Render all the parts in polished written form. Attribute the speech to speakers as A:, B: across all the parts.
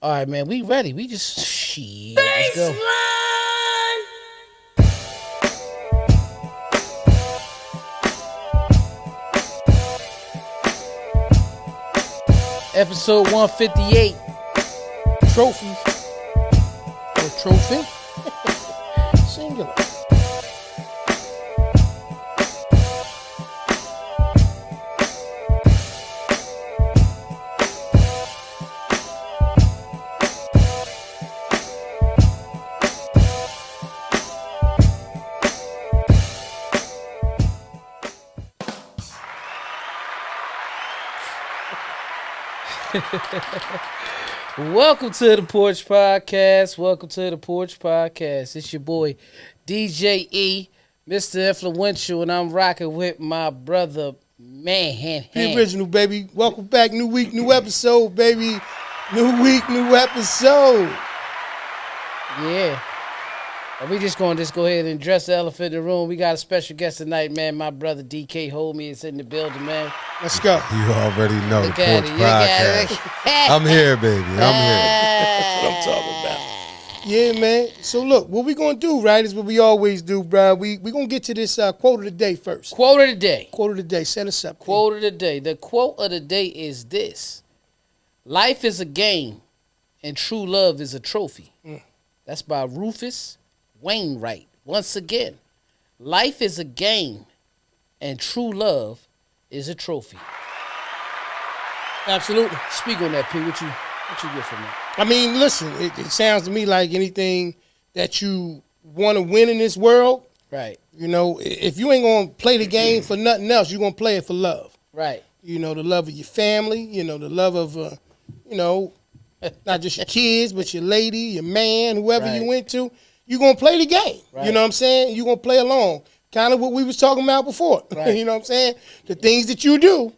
A: All right, man, we ready. We just shit. Let's go. Episode 158. Trophies. Or trophy. Singular. Welcome to the Porch Podcast. Welcome to the Porch Podcast. It's your boy DJ Mr. Influential, and I'm rocking with my brother Man.
B: The original, baby. Welcome back. New week, new episode, baby. New week, new episode.
A: Yeah. And we just going to go ahead and address the elephant in the room. We got a special guest tonight, man. My brother DeeKay Holdme is in the building, man.
B: Let's go.
C: You already know
A: Look
C: the
A: at
C: Porch
A: it.
C: Podcast. I'm here, baby. I'm here.
B: That's what I'm talking about. Yeah, man. So look, what we gonna do, right, is what we always do, bro. We gonna get to this quote of the day first.
A: Quote of the day.
B: Quote of the day. Set us up.
A: Quote of the day. The quote of the day is this: life is a game, and true love is a trophy. That's by Rufus Wainwright. Once again, life is a game, and true love is a trophy.
B: Absolutely.
A: Speak on that, P. What you get from that?
B: I mean, listen, it sounds to me like anything that you want to win in this world,
A: Right.
B: you know, if you ain't going to play the game for nothing else, you're going to play it for love.
A: Right.
B: You know, the love of your family, you know, the love of, you know, not just your kids, but your lady, your man, whoever
A: Right.
B: you went to. You're going to play the game.
A: Right.
B: You know what I'm saying? You're going to play along. Kind of what we was talking about before.
A: Right.
B: You know what I'm saying? The things that you do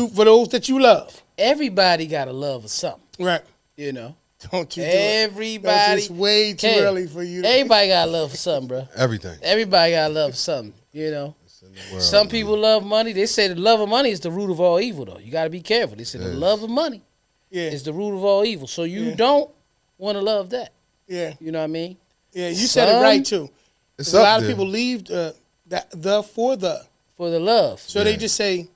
B: for those that you love.
A: Everybody got a love of something,
B: Right.
A: you know.
B: Don't you do
A: Everybody.
B: it. That's just way too
A: Hey,
B: early for you.
A: Everybody got a love for something, bro.
C: Everything.
A: Everybody got a love for something, you know.
C: It's in the world,
A: Some
C: man.
A: people love money. They say the love of money is the root of all evil, though. You got to be careful. They say the
C: Yes.
A: love of money
B: Yeah.
A: is the root of all evil. So you
B: Yeah.
A: don't want to love that.
B: Yeah.
A: You know what I mean?
B: Yeah. You said it right, too.
C: It's
B: A
C: up
B: lot of
C: there.
B: people leave the for the.
A: For the love.
B: So they just say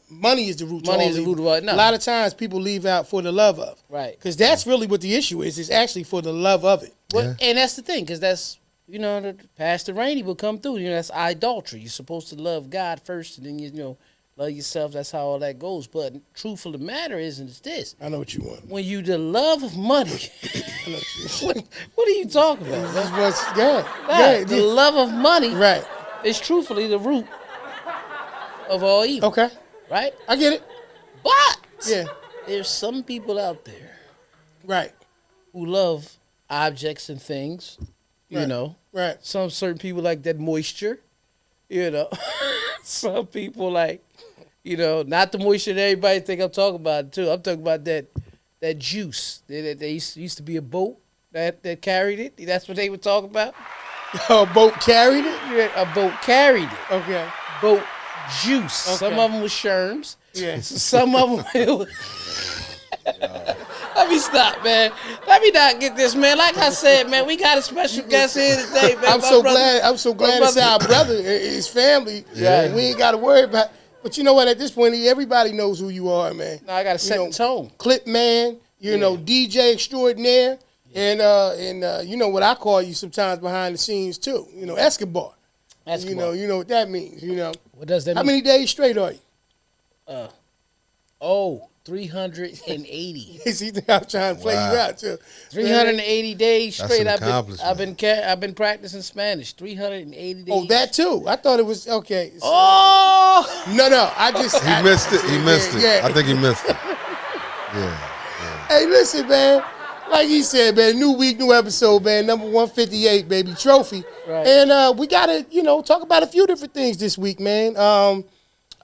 B: money is the root.
A: Money
B: to all
A: is the
B: evil.
A: root of all. No.
B: A lot of times people leave out for the love of.
A: Right.
B: Because that's really what the issue is. It's actually for the love of it.
A: Well,
C: Yeah.
A: and that's the thing, because that's, you know, the Pastor Rainey will come through. You know, that's idolatry. You're supposed to love God first, and then, you know, love yourself. That's how all that goes. But truth of the matter is this.
B: I know what you want.
A: When you the love of money,
B: I know what you want.
A: what are you talking about?
B: That's what's good.
A: Nah, the love of money
B: Right.
A: is truthfully the root of all evil.
B: Okay.
A: Right?
B: I get it.
A: But
B: Yeah.
A: there's some people out there
B: Right.
A: who love objects and things, you
B: Right.
A: know.
B: Right.
A: Some certain people like that moisture, you know. Some people like, you know, not the moisture that everybody think I'm talking about too. I'm talking about that juice. They used to be a boat that carried it. That's what they would talk about.
B: A boat carried it?
A: Yeah, a boat carried it.
B: Okay.
A: Boat juice.
B: Okay.
A: Some of them was sherms.
B: Yeah.
A: Some of them. Let me stop, man. Let me not get this, man. Like I said, man, we got a special guest here today, man.
B: I'm
A: My
B: so
A: brother-
B: glad. I'm so glad
A: my
B: it's our brother, his family.
C: Yeah.
B: We ain't got to worry about. But you know what? At this point, everybody knows who you are, man.
A: No, I got to set
B: know,
A: the tone.
B: Clip man, you know, DJ extraordinaire, and you know what I call you sometimes behind the scenes too. You know, Escobar.
A: Escobar.
B: You know what that means. You know,
A: What does that
B: how
A: mean?
B: many days straight are you?
A: 380.
B: See, I'm trying to play you
C: Wow.
B: out too.
A: 380 days
C: That's
A: straight.
C: an
A: I've been practicing Spanish. 380 days.
B: Oh, that too. I thought it was okay.
A: Oh!
B: No. I just
C: He missed it. He missed it.
B: Yeah.
C: I think he missed it. Yeah.
B: Hey, listen, man. Like he said, man, new week, new episode, man. Number 158, baby, trophy.
A: Right.
B: And we got to, you know, talk about a few different things this week, man.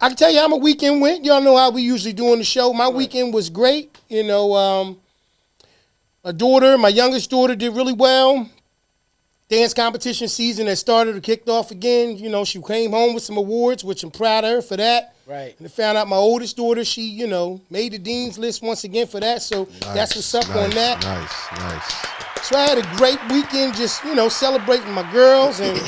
B: I can tell you how my weekend went. Y'all know how we usually do on the show. My weekend was great. You know, my youngest daughter did really well. Dance competition season has started or kicked off again. You know, she came home with some awards, which I'm proud of her for that.
A: Right.
B: And I found out my oldest daughter, she, made the dean's list once again for that. So that's what's up on that.
C: Nice.
B: So I had a great weekend just, celebrating my girls and,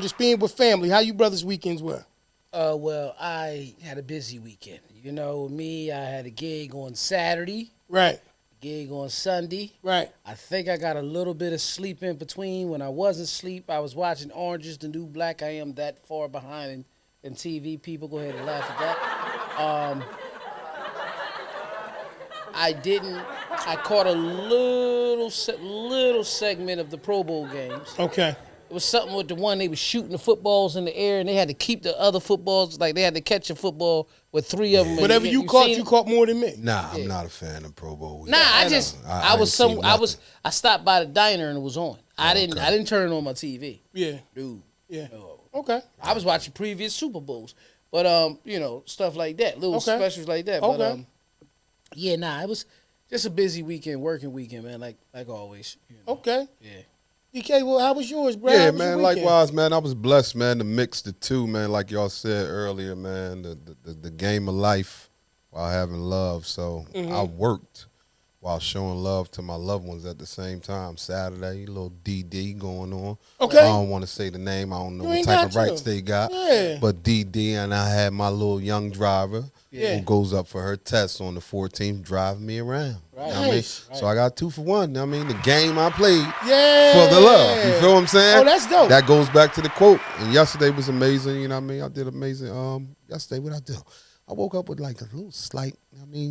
B: just being with family. How you brothers' weekends were?
A: Well, I had a busy weekend. Me, I had a gig on Saturday.
B: Right.
A: Gig on Sunday.
B: Right.
A: I think I got a little bit of sleep in between. When I wasn't asleep, I was watching Orange is the New Black. I am that far behind in TV. People, go ahead and laugh at that. I caught a little segment of the Pro Bowl games.
B: Okay.
A: It was something with the one they were shooting the footballs in the air, and they had to keep the other footballs, like they had to catch a football with 3 of them.
B: Whatever you caught more than me.
C: Nah, I'm not a fan of Pro Bowl.
A: Nah, I stopped by the diner and it was on. I didn't turn it on my TV.
B: Yeah.
A: Dude.
B: Yeah.
A: No.
B: Okay.
A: I was watching previous Super Bowls, but stuff like that, little specials like that.
B: Okay.
A: But it was just a busy weekend, working weekend, man, like always.
B: Okay.
A: Yeah.
B: DeeKay, well, how was yours, bro?
C: Yeah, man, likewise, man. I was blessed, man, to mix the two, man, like y'all said earlier, man, the game of life while having love. So I worked while showing love to my loved ones at the same time. Saturday, a little DD going on.
B: Okay.
C: I don't want to say the name. I don't know what type of rights they got.
B: Yeah.
C: But DD, and I had my little young driver who goes up for her test on the 14th, driving me around.
A: Right.
C: You know what I mean?
A: Right.
C: So I got 2 for 1. I mean, the game I played
B: Yeah.
C: for the love. You feel what I'm saying?
B: Oh, that's dope.
C: That goes back to the quote. And yesterday was amazing. You know what I mean? I did amazing. Yesterday, what I do? I woke up with like a little slight,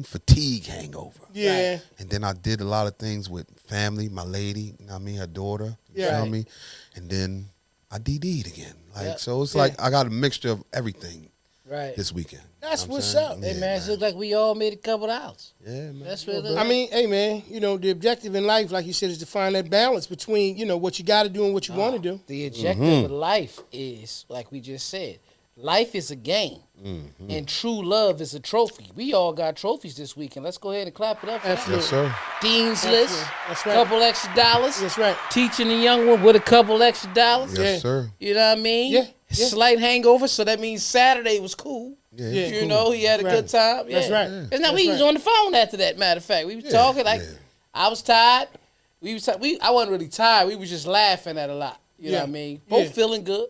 C: fatigue hangover.
B: Yeah.
C: Right? And then I did a lot of things with family, my lady, her daughter. You
B: Yeah.
C: feel me? And then I DD'd again. So it's
B: Yeah.
C: like I got a mixture of everything
A: Right.
C: this weekend.
B: That's
C: You know what I'm
B: what's
C: saying?
B: up.
A: Hey, man, it looked like we all made a couple of hours.
C: Yeah, man.
A: That's what it
B: I
A: looked
B: mean, hey, man, the objective in life, like you said, is to find that balance between, what you got to do and what you want to do.
A: The objective of life is, like we just said, life is a game, and true love is a trophy. We all got trophies this weekend. Let's go ahead and clap it up for that.
B: Absolutely.
C: Yes, sir.
A: Dean's
B: Absolutely.
A: list,
B: That's right.
A: couple extra dollars.
B: That's right.
A: Teaching the young one with a couple extra dollars.
C: Yes,
B: Yeah.
C: sir.
A: You know what I mean?
B: Yeah.
A: Slight hangover, so that means Saturday was cool.
C: Yeah.
B: Yeah.
A: You know, he had a
B: Right.
A: good time. Yeah.
B: That's right.
A: And now we was
B: right.
A: on the phone after that. Matter of fact, we was talking like I was tired. I wasn't really tired. We was just laughing at a lot. You know what I mean? Both feeling good.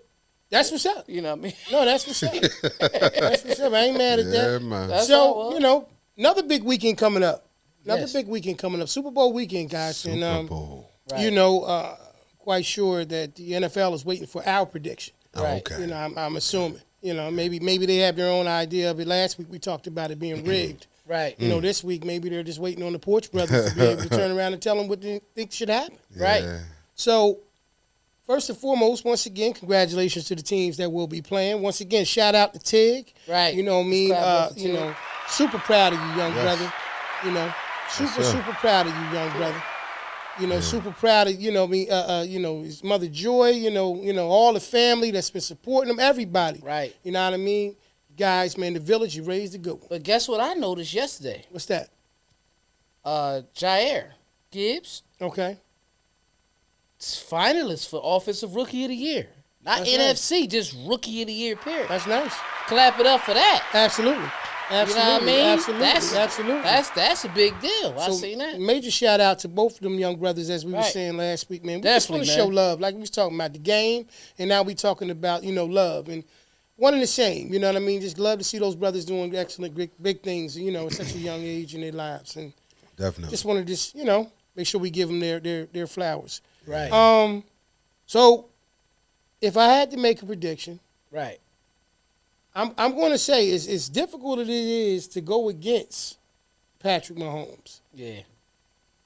B: That's what's up.
A: You know what I mean?
B: No, that's what's up. That's what's up. I ain't mad at
C: Yeah,
B: that.
C: man.
A: That's
B: So,
A: all it was.
B: another big weekend coming up.
A: Yes.
B: Big weekend coming up. Super Bowl weekend, guys.
C: Super
B: and,
C: Bowl.
A: Right.
B: quite sure that the NFL is waiting for our prediction.
C: Oh,
A: Right.
C: okay.
B: I'm assuming. Maybe they have their own idea of it. Last week we talked about it being rigged.
A: Right.
B: This week maybe they're just waiting on the Porch brothers to be able to turn around and tell them what they think should happen.
A: Right.
C: Yeah.
B: So, first and foremost, once again, congratulations to the teams that will be playing. Once again, shout out to Tig.
A: Right.
B: You know what I mean?
A: Let's clap up for Tig.
B: Super proud of you, young
C: Yes.
B: brother.
C: sir.
B: Super proud of you, young brother. Super proud of, his mother Joy, all the family that's been supporting him, everybody.
A: Right.
B: You know what I mean? Guys, man, the village, you raised a good one.
A: But guess what I noticed yesterday?
B: What's that?
A: Jair Gibbs,
B: Okay.
A: finalist for Offensive Rookie of the Year. Not
B: That's
A: NFC, just Rookie of the Year, period.
B: That's nice.
A: Clap it up for that.
B: Absolutely.
A: You know what I mean?
B: Absolutely.
A: That's a big deal. I seen that.
B: Major shout out to both of them young brothers, as we were
A: Right.
B: saying last week, man. We just want
A: Definitely,
B: to show
A: man.
B: love. Like we was talking about the game, and now we talking about, love. And one and the same, you know what I mean? Just love to see those brothers doing excellent, big things, at such a young age in their lives. And
C: Definitely.
B: just want to make sure we give them their flowers.
A: Right.
B: So if I had to make a prediction,
A: Right.
B: I'm going to say as difficult as it is to go against Patrick Mahomes.
A: Yeah.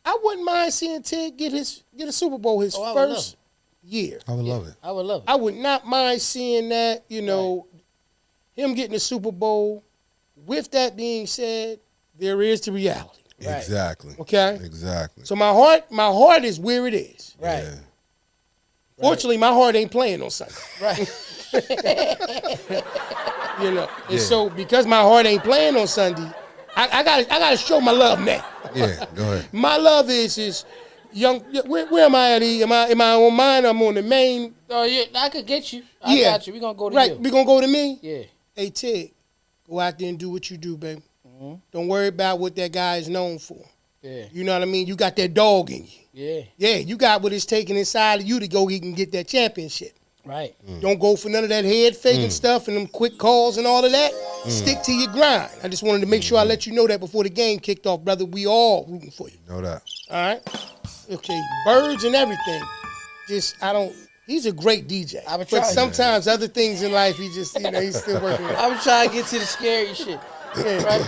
B: I wouldn't mind seeing Ted get a Super Bowl his
A: Oh, I would love
B: first year.
C: I would love it.
A: I would love it.
B: I would not mind seeing that, him getting a Super Bowl. With that being said, there is the reality.
A: Right.
C: Exactly.
B: Okay?
C: Exactly.
B: So my heart is where it is.
A: Right.
C: Yeah.
B: Fortunately, my heart ain't playing on Sunday.
A: Right.
B: And
C: Yeah.
B: so because my heart ain't playing on Sunday, I gotta show my love now.
C: Yeah. Go ahead.
B: My love is young. Where am I at? Am I on mine? I'm on the main.
A: Oh yeah, I could get you. I
B: Yeah.
A: got you. We're gonna go to
B: Right,
A: you.
B: we gonna go to me.
A: Yeah.
B: Hey Tig, Go out there and do what you do, baby. Don't worry about what that guy is known for.
A: Yeah.
B: You know what I mean? You got that dog in you.
A: Yeah.
B: Yeah, you got what it's taking inside of you to go and get that championship.
A: Right.
B: Don't go for none of that head faking stuff and them quick calls and all of that. Stick to your grind. I just wanted to make sure I let you know that before the game kicked off, brother. We all rooting for you.
C: Know that.
B: All right? Okay, birds and everything. He's a great DJ.
A: But
B: sometimes other things in life, he's still working with.
A: I was trying to get to the scary shit.
B: Yeah.
A: Right?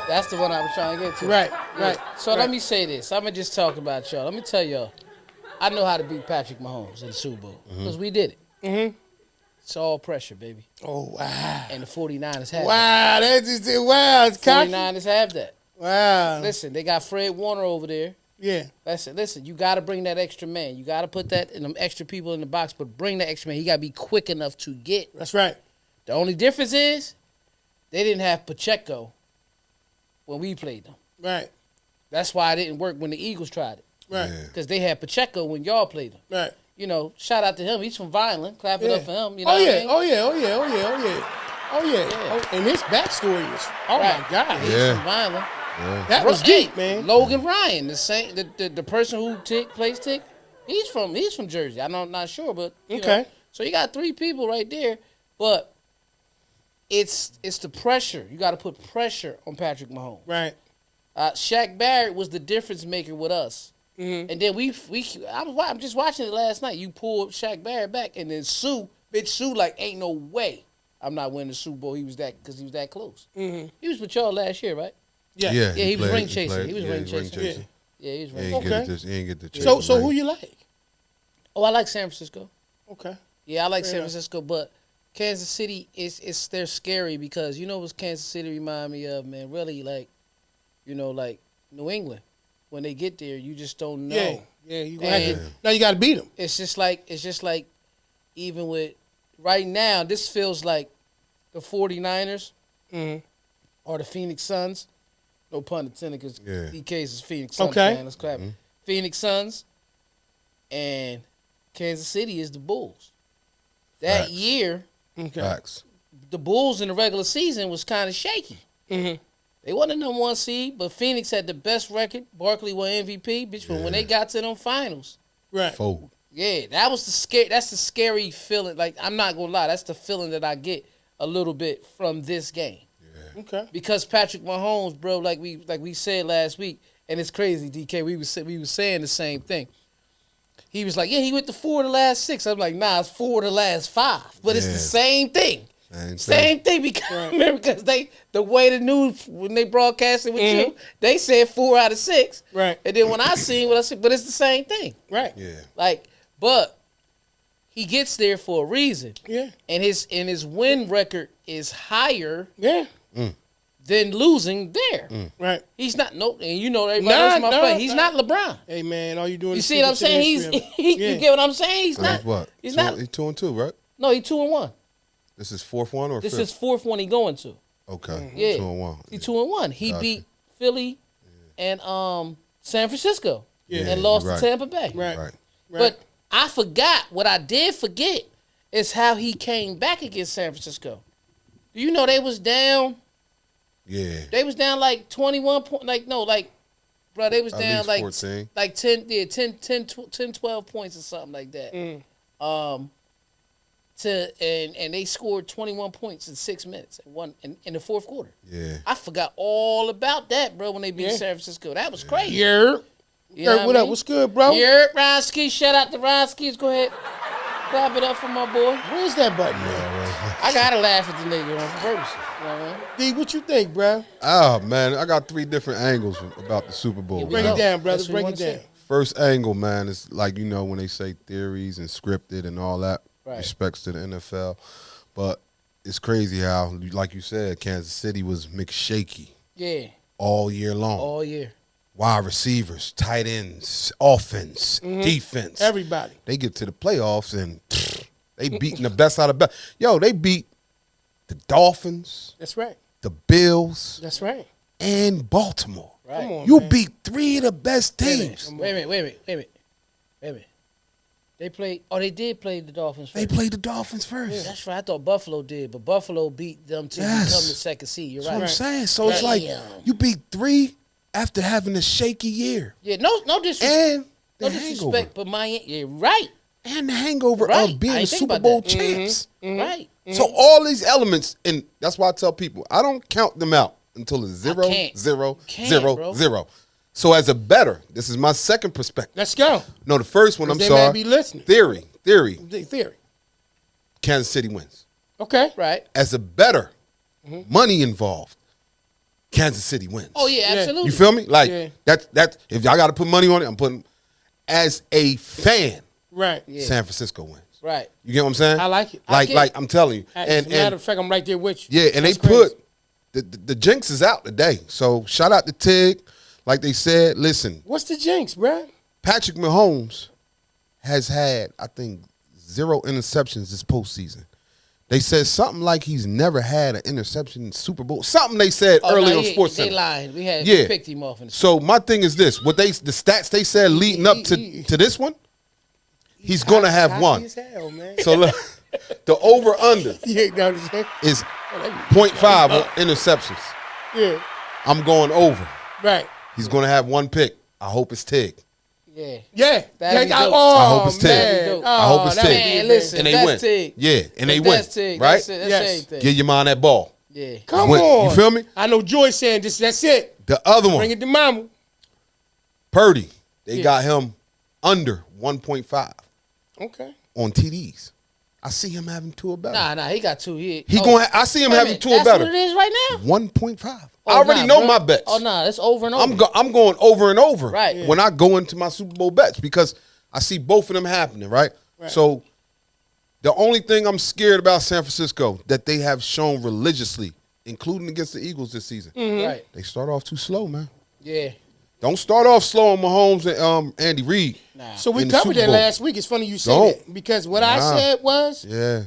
A: That's the one I was trying to get to.
B: Right.
A: So let me say this. I'm going to just talk about y'all. Let me tell y'all. I know how to beat Patrick Mahomes in the Super Bowl. Because we did it. Mm-hmm. It's all pressure, baby.
B: Oh, wow.
A: And the 49ers have
B: that. That's just it. Wow. It's cocky.
A: 49ers have that.
B: Wow.
A: Listen, they got Fred Warner over there.
B: Yeah.
A: Listen, you got to bring that extra man. You got to put that in them extra people in the box, but bring that extra man. He got to be quick enough to get.
B: That's right.
A: The only difference is they didn't have Pacheco when we played them.
B: Right.
A: That's why it didn't work when the Eagles tried it.
B: Right.
A: Because they had Pacheco when y'all played them.
B: Right.
A: You know, shout out to him. He's from Vineland. Clap it up for him. You know
B: Oh,
A: what I mean?
B: yeah. Oh, and his backstory is, my God.
A: He's from Vineland.
C: Yeah.
B: That was deep, man.
A: Logan Ryan, the person who plays Tick, he's from Jersey. I'm not sure, but you know. So you got 3 people right there, but it's the pressure. You got to put pressure on Patrick Mahomes.
B: Right.
A: Shaq Barrett was the difference maker with us. Mm-hmm. And then I'm just watching it last night. You pull Shaq Barrett back, and then Sue, like, ain't no way I'm not winning the Super Bowl. He was that close. Mm-hmm. He was with y'all last year, right?
B: Yeah.
A: He was ring chasing. He was ring chasing. Yeah, he was ring chasing.
C: He ain't get the chase.
B: So who you like?
A: Oh, I like San Francisco.
B: Okay.
A: Yeah, I like San Francisco, but Kansas City they're scary because you know what Kansas City remind me of, man. Really, like, you know, like New England. When they get there, you just don't know.
B: Yeah. You gonna have to, now you got to beat them.
A: It's just like even with right now, this feels like the 49ers or the Phoenix Suns. No pun intended, because DeeKay's is Phoenix Suns fan. Let's clap. Phoenix Suns and Kansas City is the Bulls. That year, the Bulls in the regular season was kind of shaky. Mm-hmm. They wasn't the number 1 seed, but Phoenix had the best record. Barkley won MVP, bitch. But when they got to them finals,
C: fold.
A: Yeah, that was that's the scary feeling. Like, I'm not gonna lie, that's the feeling that I get a little bit from this game.
B: Okay.
A: Because Patrick Mahomes, bro, like we said last week, and it's crazy, DK. We was saying the same thing. He was like, yeah, he went to 4 of the last 6. I'm like, nah, it's 4 of the last 5. But it's the same thing. Same thing because remember, because the way the news when they broadcasted with you, they said 4 out of 6.
B: Right.
A: And then when I seen what I said, but it's the same thing.
B: Right.
C: Yeah.
A: Like, but he gets there for a reason.
B: Yeah.
A: And his win record is higher.
B: Yeah.
A: Than losing there.
B: Right.
A: He's not and you know everybody knows my play. He's not LeBron.
B: Hey man, all you doing
A: you
B: is
A: see what I'm saying? You get what I'm saying? He's not
C: what?
A: He's not.
C: He's 2-2, right?
A: No, he's 2-1.
C: This is 4th one or 5th?
A: This is 4th one he going to.
C: Okay.
A: Yeah.
C: 2-1.
A: He's 2-1. He beat Philly and San Francisco. And lost to Tampa Bay.
B: Right.
A: But I forgot, what I did forget is how he came back against San Francisco. Do you know they was down?
C: Yeah.
A: They was down like 21 points. Bro, they was
C: At
A: down
C: least
A: like
C: 14.
A: 10, 12 points or something like that. And they scored 21 points in 6 minutes in the 4th quarter.
C: Yeah.
A: I forgot all about that, bro, when they beat San Francisco. That was crazy.
B: Yeah.
A: You know
B: what up? What's good, bro?
A: Yeah, Ronsky. Shout out to Ronsky. Go ahead. Clap it up for my boy.
B: Where's that button?
A: I gotta laugh at the nigga on purpose. You know what I mean?
B: D, what you think, bro?
C: Oh, man, I got 3 different angles about the Super Bowl.
B: Break it down, brothers. Break it down.
C: First angle, man, is like, you know, when they say theories and scripted and all that, respects to the NFL. But it's crazy how, like you said, Kansas City was McShaky.
A: Yeah.
C: All year long.
A: All year.
C: Wide receivers, tight ends, offense, defense.
B: Everybody.
C: They get to the playoffs and they beating the best out of best. Yo, they beat the Dolphins.
B: That's right.
C: The Bills.
B: That's right.
C: And Baltimore.
A: Right.
B: Come on,
C: You
B: man.
C: beat 3 of the best teams.
A: Wait a minute. They played. Oh, they did play the Dolphins first.
C: They played the Dolphins first.
A: That's right. I thought Buffalo did, but Buffalo beat them to become the second seed. You're
C: That's
A: right.
C: what I'm saying. So it's like you beat 3 after having a shaky year.
A: Yeah, no disrespect.
C: And
A: No
C: the hangover.
A: disrespect, but yeah, right.
C: And the hangover
A: Right.
C: of being
A: I
C: the
A: ain't think
C: Super
A: about
C: Bowl
A: that.
C: champs.
A: Right.
C: So all these elements, and that's why I tell people, I don't count them out until it's 0,
A: can't.
C: 0,
A: Can't,
C: 0,
A: bro.
C: 0. So as a bettor, this is my second perspective.
B: Let's go.
C: No, the first one, I'm
B: They
C: sorry.
B: may be listening.
C: Theory.
B: The theory.
C: Kansas City wins.
B: Okay.
A: Right.
C: As a bettor, money involved, Kansas City wins.
A: Oh yeah, absolutely.
C: You feel me? Like
B: Yeah.
C: that's if I got to put money on it, I'm putting. As a fan,
B: Right.
A: Yeah.
C: San Francisco wins.
A: Right.
C: You get what I'm saying?
B: I like it.
C: Like I'm telling you.
B: As a matter of fact, I'm right there with you.
C: yeah, and
B: That's
C: they
B: crazy.
C: put the jinx is out today. So shout out to Tig. Like they said, listen,
B: What's the jinx, bro?
C: Patrick Mahomes has had, I think, 0 interceptions this postseason. They said something like he's never had an interception in Super Bowl. Something they said early on Sports
A: They
C: Center.
A: lied. We picked him off in the
C: So my thing is this: the stats they said leading up to this one, he's gonna have
B: Cocky
C: one.
B: as hell, man.
C: So look, the over under
B: Yeah, no, yeah.
C: is 0.5 on interceptions.
B: Yeah.
C: I'm going over.
B: Right.
C: He's gonna have 1 pick. I hope it's Tig.
A: Yeah.
B: Yeah.
A: That'd be dope.
B: Oh,
C: I hope it's Tig.
B: man.
C: I hope it's
B: that
C: Tig.
B: would be
A: Man,
B: a
A: listen,
C: And they
A: that's
C: win.
A: Tig.
C: Yeah, and they
A: If
C: win.
A: That's Tig.
C: Right?
A: That's
B: Yes.
A: everything.
C: Give your man that ball.
A: Yeah.
B: Come
C: Win.
B: on.
C: You feel me?
B: I know Joy saying this. That's it.
C: The other
B: Bring
C: one,
B: it to mama.
C: Purdy. They got him under 1.5
B: Okay.
C: on TDs. I see him having 2 or better.
A: Nah, he got 2 here.
C: I see him having 2 or
A: That's
C: better.
A: what it is right now.
C: 1.5.
A: Oh,
C: I already
A: nah,
C: know
A: bro.
C: my bets.
A: Oh no, it's over and over.
C: I'm going over and over
A: Right.
C: when I go into my Super Bowl bets because I see both of them happening, right? So the only thing I'm scared about San Francisco that they have shown religiously, including against the Eagles this season,
A: Right.
C: they start off too slow, man.
A: Yeah.
C: Don't start off slow on Mahomes and Andy Reid.
A: Nah.
B: So we
C: In the
B: covered
C: Super
B: that
C: Bowl.
B: last week. It's funny you say
C: Don't.
B: that because what I
C: Nah.
B: said was
C: Yeah,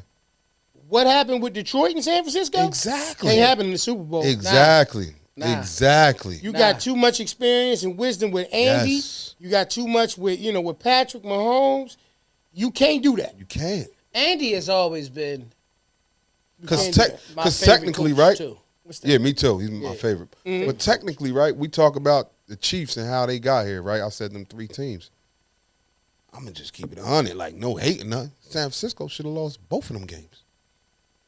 B: what happened with Detroit and San Francisco
C: exactly.
B: can't happen in the Super Bowl.
C: Exactly.
A: Nah.
C: Exactly.
B: You got too much experience and wisdom with Andy.
C: Yes.
B: You got too much with Patrick Mahomes. You can't do that.
C: You can't.
A: Andy has always been
C: Because
B: can't do that.
A: my favorite
C: technically,
A: coach,
C: right?
A: too.
B: What's that?
C: Yeah, me too. He's my favorite. But technically, right, we talk about the Chiefs and how they got here, right? I said them 3 teams. I'm going to just keep it 100, like no hate or nothing. San Francisco should have lost both of them games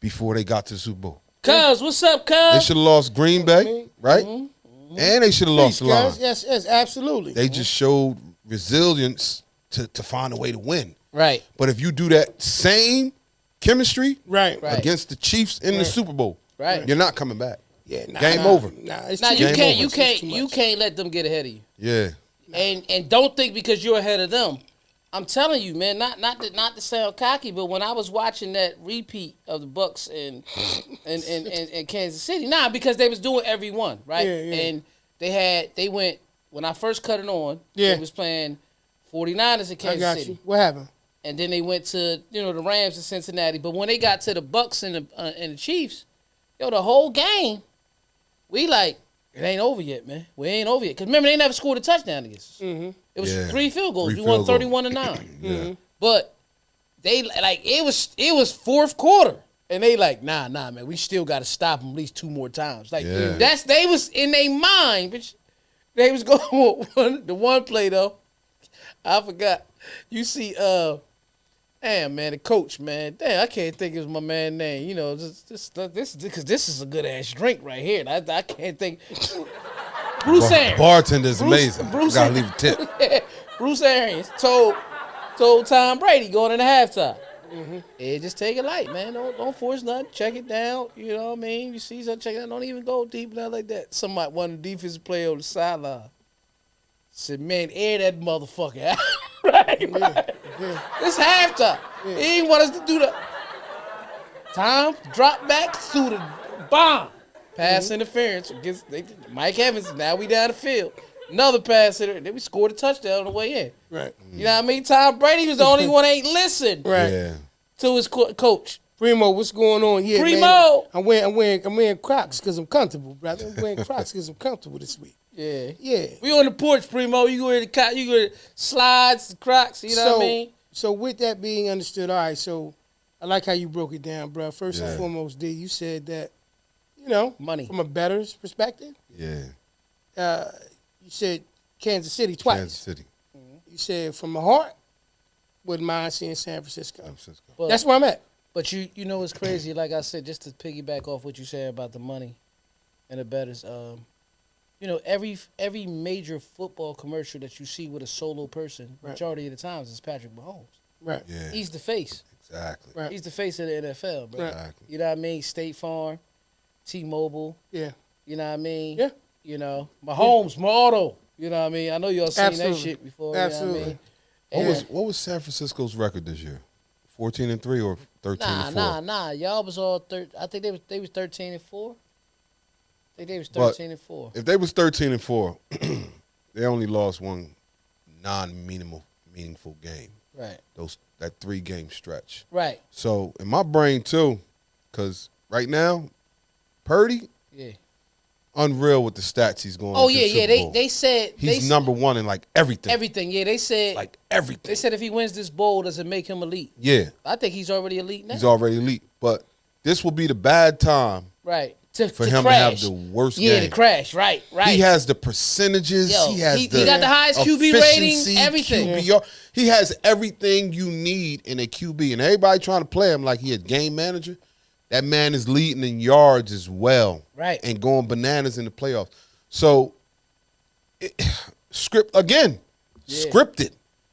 C: before they got to the Super Bowl.
A: Cuz, what's up,
C: They
A: Cuz?
C: should have lost Green Bay, right? And they should have lost
B: Please,
C: the line.
B: guys. Yes, absolutely.
C: They just showed resilience to find a way to win.
A: Right.
C: But if you do that same chemistry
B: right.
A: Right.
C: against the Chiefs in the Super Bowl,
A: Right.
C: you're not coming back.
B: Yeah,
C: Game over.
B: Nah, it's
A: Now
B: too
A: you
C: Game
A: can't
C: over.
A: you
B: It's
A: can't
B: too
A: you
B: much.
A: can't let them get ahead of you.
C: Yeah.
A: And don't think because you're ahead of them. I'm telling you, man, not to sound cocky, but when I was watching that repeat of the Bucks and Kansas City, because they was doing every one, right?
B: Yeah, yeah.
A: And they went when I first cut it on,
B: Yeah.
A: they was playing 49ers in
B: I
A: Kansas
B: got
A: City.
B: you. What happened?
A: And then they went to the Rams in Cincinnati. But when they got to the Bucks and the Chiefs, the whole game, we like it ain't over yet, man. We ain't over yet. Cause remember they never scored a touchdown against us.
B: Mm-hmm.
A: It was
C: Yeah.
A: 3 field goals.
C: 3
A: We won
C: field
A: 31-9.
C: Yeah.
A: But they it was fourth quarter, and they like nah, man. We still got to stop them at least 2 more times. Like
C: Yeah.
A: they was in their mind, bitch. They was going the one play though. I forgot. You see, damn man, the coach, man. Damn, I can't think of my man's name. You know, this because this is a good ass drink right here. And I can't think. Bruce Arians.
C: Bartender's amazing.
A: Bruce
C: Gotta leave a tip.
A: Bruce Arians told Tom Brady going into halftime. Yeah, just take it light, man. Don't force nothing. Check it down. You know what I mean? You see something, check it out. Don't even go deep down like that. One of the defensive player on the sideline said, man, air that motherfucker out. right. It's halftime. He didn't want us to do that. Tom dropped back through the bomb. Pass interference against Mike Evans. Now we down the field. Another pass hitter. Then we scored a touchdown on the way in.
B: Right.
A: You know what I mean? Tom Brady was the only one ain't listened
B: Right.
C: Yeah.
A: to his coach.
B: Primo, what's going on? Yeah,
A: Primo.
B: man. I'm wearing Crocs because I'm comfortable, brother. I'm wearing Crocs because I'm comfortable this week.
A: Yeah.
B: Yeah.
A: We on the porch, Primo. You go to slides, Crocs. You know what I mean?
B: So with that being understood, all right. So I like how you broke it down, bro. First and foremost, D, you said that,
A: money
B: from a bettor's perspective.
C: Yeah.
B: You said Kansas City twice.
C: Kansas City.
B: You said from my heart, wouldn't mind seeing San Francisco.
C: San Francisco.
A: But,
B: That's where I'm at.
A: But you know what's crazy? Like I said, just to piggyback off what you said about the money and the bettors, every major football commercial that you see with a solo person, majority of the times is Patrick Mahomes.
B: Right.
C: Yeah.
A: He's the face.
C: Exactly.
B: Right.
A: He's the face of the NFL, bro.
B: Right.
C: Exactly.
A: You know what I mean? State Farm, T-Mobile.
B: Yeah.
A: You know what I mean?
B: Yeah.
A: Mahomes, Motto. You know what I mean? I know y'all seen
B: Absolutely.
A: that shit before.
B: Absolutely.
A: You know what I mean?
C: What was San Francisco's record this year? 14-3 or 13-4?
A: Nah. Y'all was all I think they was 13-4. I think they was 13-4.
C: If they was 13-4, they only lost one meaningful game.
A: Right.
C: That 3-game stretch.
A: Right.
C: So in my brain too, because right now, Purdy, unreal with the stats he's going.
A: Oh
C: to
A: yeah,
C: the Super Bowl.
A: They said
C: he's number one in like everything.
A: Everything. Yeah, they said
C: Like everything.
A: They said if he wins this bowl, does it make him elite?
C: Yeah,
A: I think he's already elite now.
C: he's already elite. But this will be the bad time
A: right
C: for
A: to
C: him
A: crash.
C: to have the worst
A: Yeah,
C: game.
A: to crash. Right.
C: He has the percentages.
A: Yo,
C: he has
A: he got the highest QB rating,
C: efficiency,
A: everything.
C: QBR. He has everything you need in a QB. And everybody trying to play him like he a game manager. That man is leading in yards as well.
A: Right.
C: And going bananas in the playoffs. So, scripted.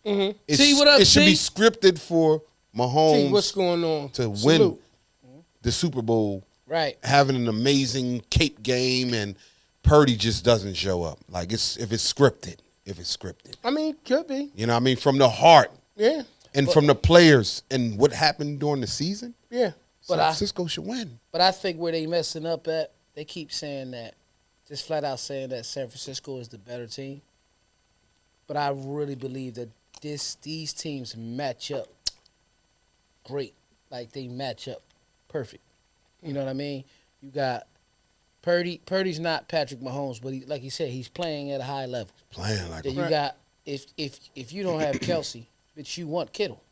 B: Mm-hmm.
A: See what up,
C: it should
A: T?
C: be scripted for Mahomes
B: See what's going on.
C: to win
B: Salute.
C: the Super Bowl.
A: Right.
C: Having an amazing cape game and Purdy just doesn't show up. Like if it's scripted.
B: I mean, could be.
C: You know what I mean? From the heart.
B: Yeah.
C: And from the players and what happened during the season.
B: Yeah.
C: San Francisco should win.
A: But I think where they messing up at, they keep saying that, just flat out saying that San Francisco is the better team. But I really believe that these teams match up great. Like they match up perfect. You know what I mean? You got Purdy. Purdy's not Patrick Mahomes, but like you said, he's playing at a high level.
C: Playing like
A: Then you got if you don't have Kelsey, but you want Kittle.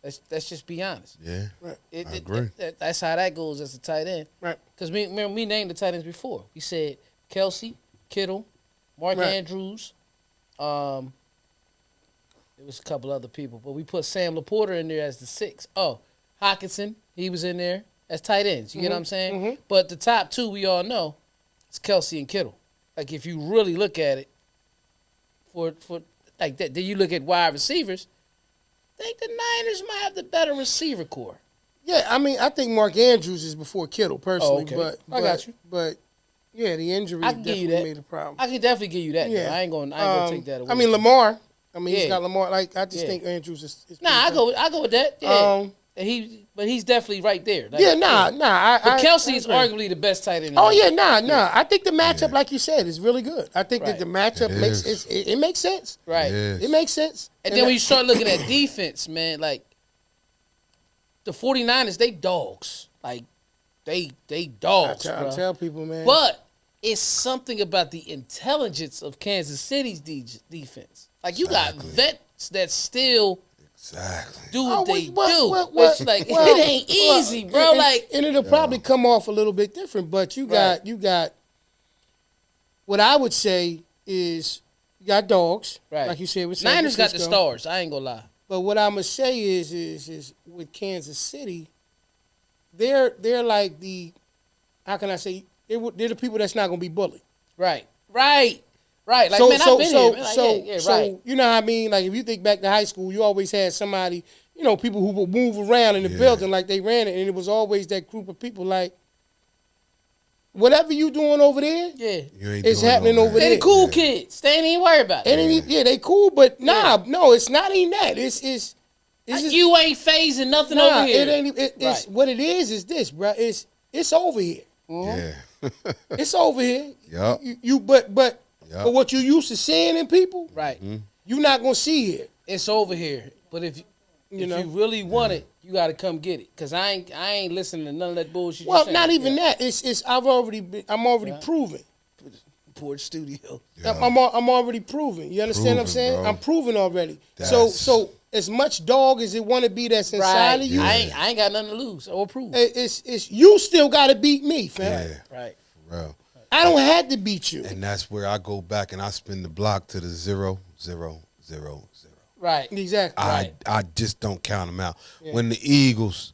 A: Let's just be honest.
C: Yeah,
B: Right.
C: I agree.
A: That's how that goes as a tight end.
B: Right.
A: Because we named the tight ends before. We said Kelsey, Kittle, Mark Andrews. There was a couple other people, but we put Sam Laporta in there as the 6. Oh, Hockenson, he was in there as tight ends. You get what I'm saying?
B: Mm-hmm.
A: But the top 2 we all know is Kelsey and Kittle. Like if you really look at it, for like that, then you look at wide receivers. I think the Niners might have the better receiver core.
B: Yeah, I mean, I think Mark Andrews is before Kittle personally,
A: okay.
B: but
A: I got you.
B: But yeah, the injury
A: I can give you
B: definitely
A: that.
B: made a problem.
A: I can definitely give you that.
B: Yeah.
A: Though. I ain't gonna take that away.
B: I mean, Lamar. I mean, he's
A: Yeah.
B: got Lamar. Like I just
A: Yeah.
B: think Andrews is
A: I go with that. Yeah. But he's definitely right there. Like,
B: But
A: Kelsey is arguably the best tight end.
B: Oh yeah, I think the matchup, like you said, is really good. I think that the matchup
C: It
B: makes sense.
A: Right.
B: It makes sense.
A: And then when you start looking at defense, man, like the 49ers, they dogs. Like they dogs.
B: I
A: bro.
B: tell people, man.
A: But it's something about the intelligence of Kansas City's defense. Like you got vets that still do what they do. It's like it ain't easy, bro.
B: And it'll probably come off a little bit different. But you got what I would say is you got dogs,
A: right.
B: like you said. With San
A: Niners got the
B: Francisco.
A: stars. I ain't gonna lie.
B: But what I'm gonna say is with Kansas City, they're like the, how can I say, they're the people that's not gonna be bullied.
A: Right. Like I've been here. Man. Like,
B: so you know what I mean? Like if you think back to high school, you always had somebody, people who would move around in the building like they ran it, and it was always that group of people like, whatever you doing over there, it's happening over there.
A: They the cool kids. They ain't even worry about it.
B: They cool, but no, it's not even that. It's just,
A: you ain't phasing nothing over here.
B: It ain't. It's what it is this, bro. It's over here.
C: Yeah.
B: It's over here.
C: Yep.
B: But what you used to seeing in people,
A: right?
B: You're not gonna see here.
A: It's over here. But if you really want it, you got to come get it. Cause I ain't listening to none of that bullshit.
B: Well, not even that. It's I'm already proven.
A: Porch Studio.
B: I'm already proven. You understand what I'm saying?
C: Bro.
B: I'm proven already. So as much dog as it want to be that's inside
A: Right.
B: of you,
A: I ain't got nothing to lose or prove.
B: it's you still got to beat me, fam.
C: Yeah,
A: Right.
C: for real.
B: I don't have to beat you.
C: And that's where I go back and I spin the block to the 0, 0, 0, 0.
A: Right.
B: Exactly.
C: I just don't count them out. When the Eagles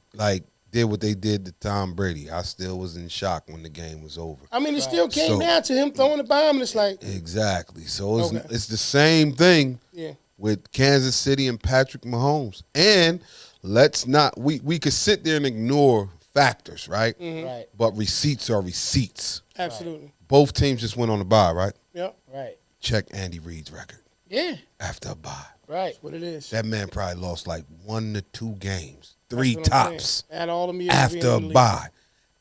C: did what they did to Tom Brady, I still was in shock when the game was over.
B: I mean, it still came
C: So-
B: down to him throwing the bomb, and it's like,
C: Exactly. So
B: Okay.
C: it's the same thing
B: yeah,
C: with Kansas City and Patrick Mahomes. And let's not we could sit there and ignore factors, right?
A: Right.
C: But receipts are receipts.
B: absolutely.
C: Both teams just went on a bye, right?
B: Yep,
A: Right.
C: Check Andy Reid's record
A: Yeah.
C: after a bye.
A: Right.
B: that's what it is.
C: That man probably lost like 1 to 2 games, 3
B: That's what I'm
C: tops
B: saying. Add all them years
C: after
B: being
C: a
B: in the league.
C: bye.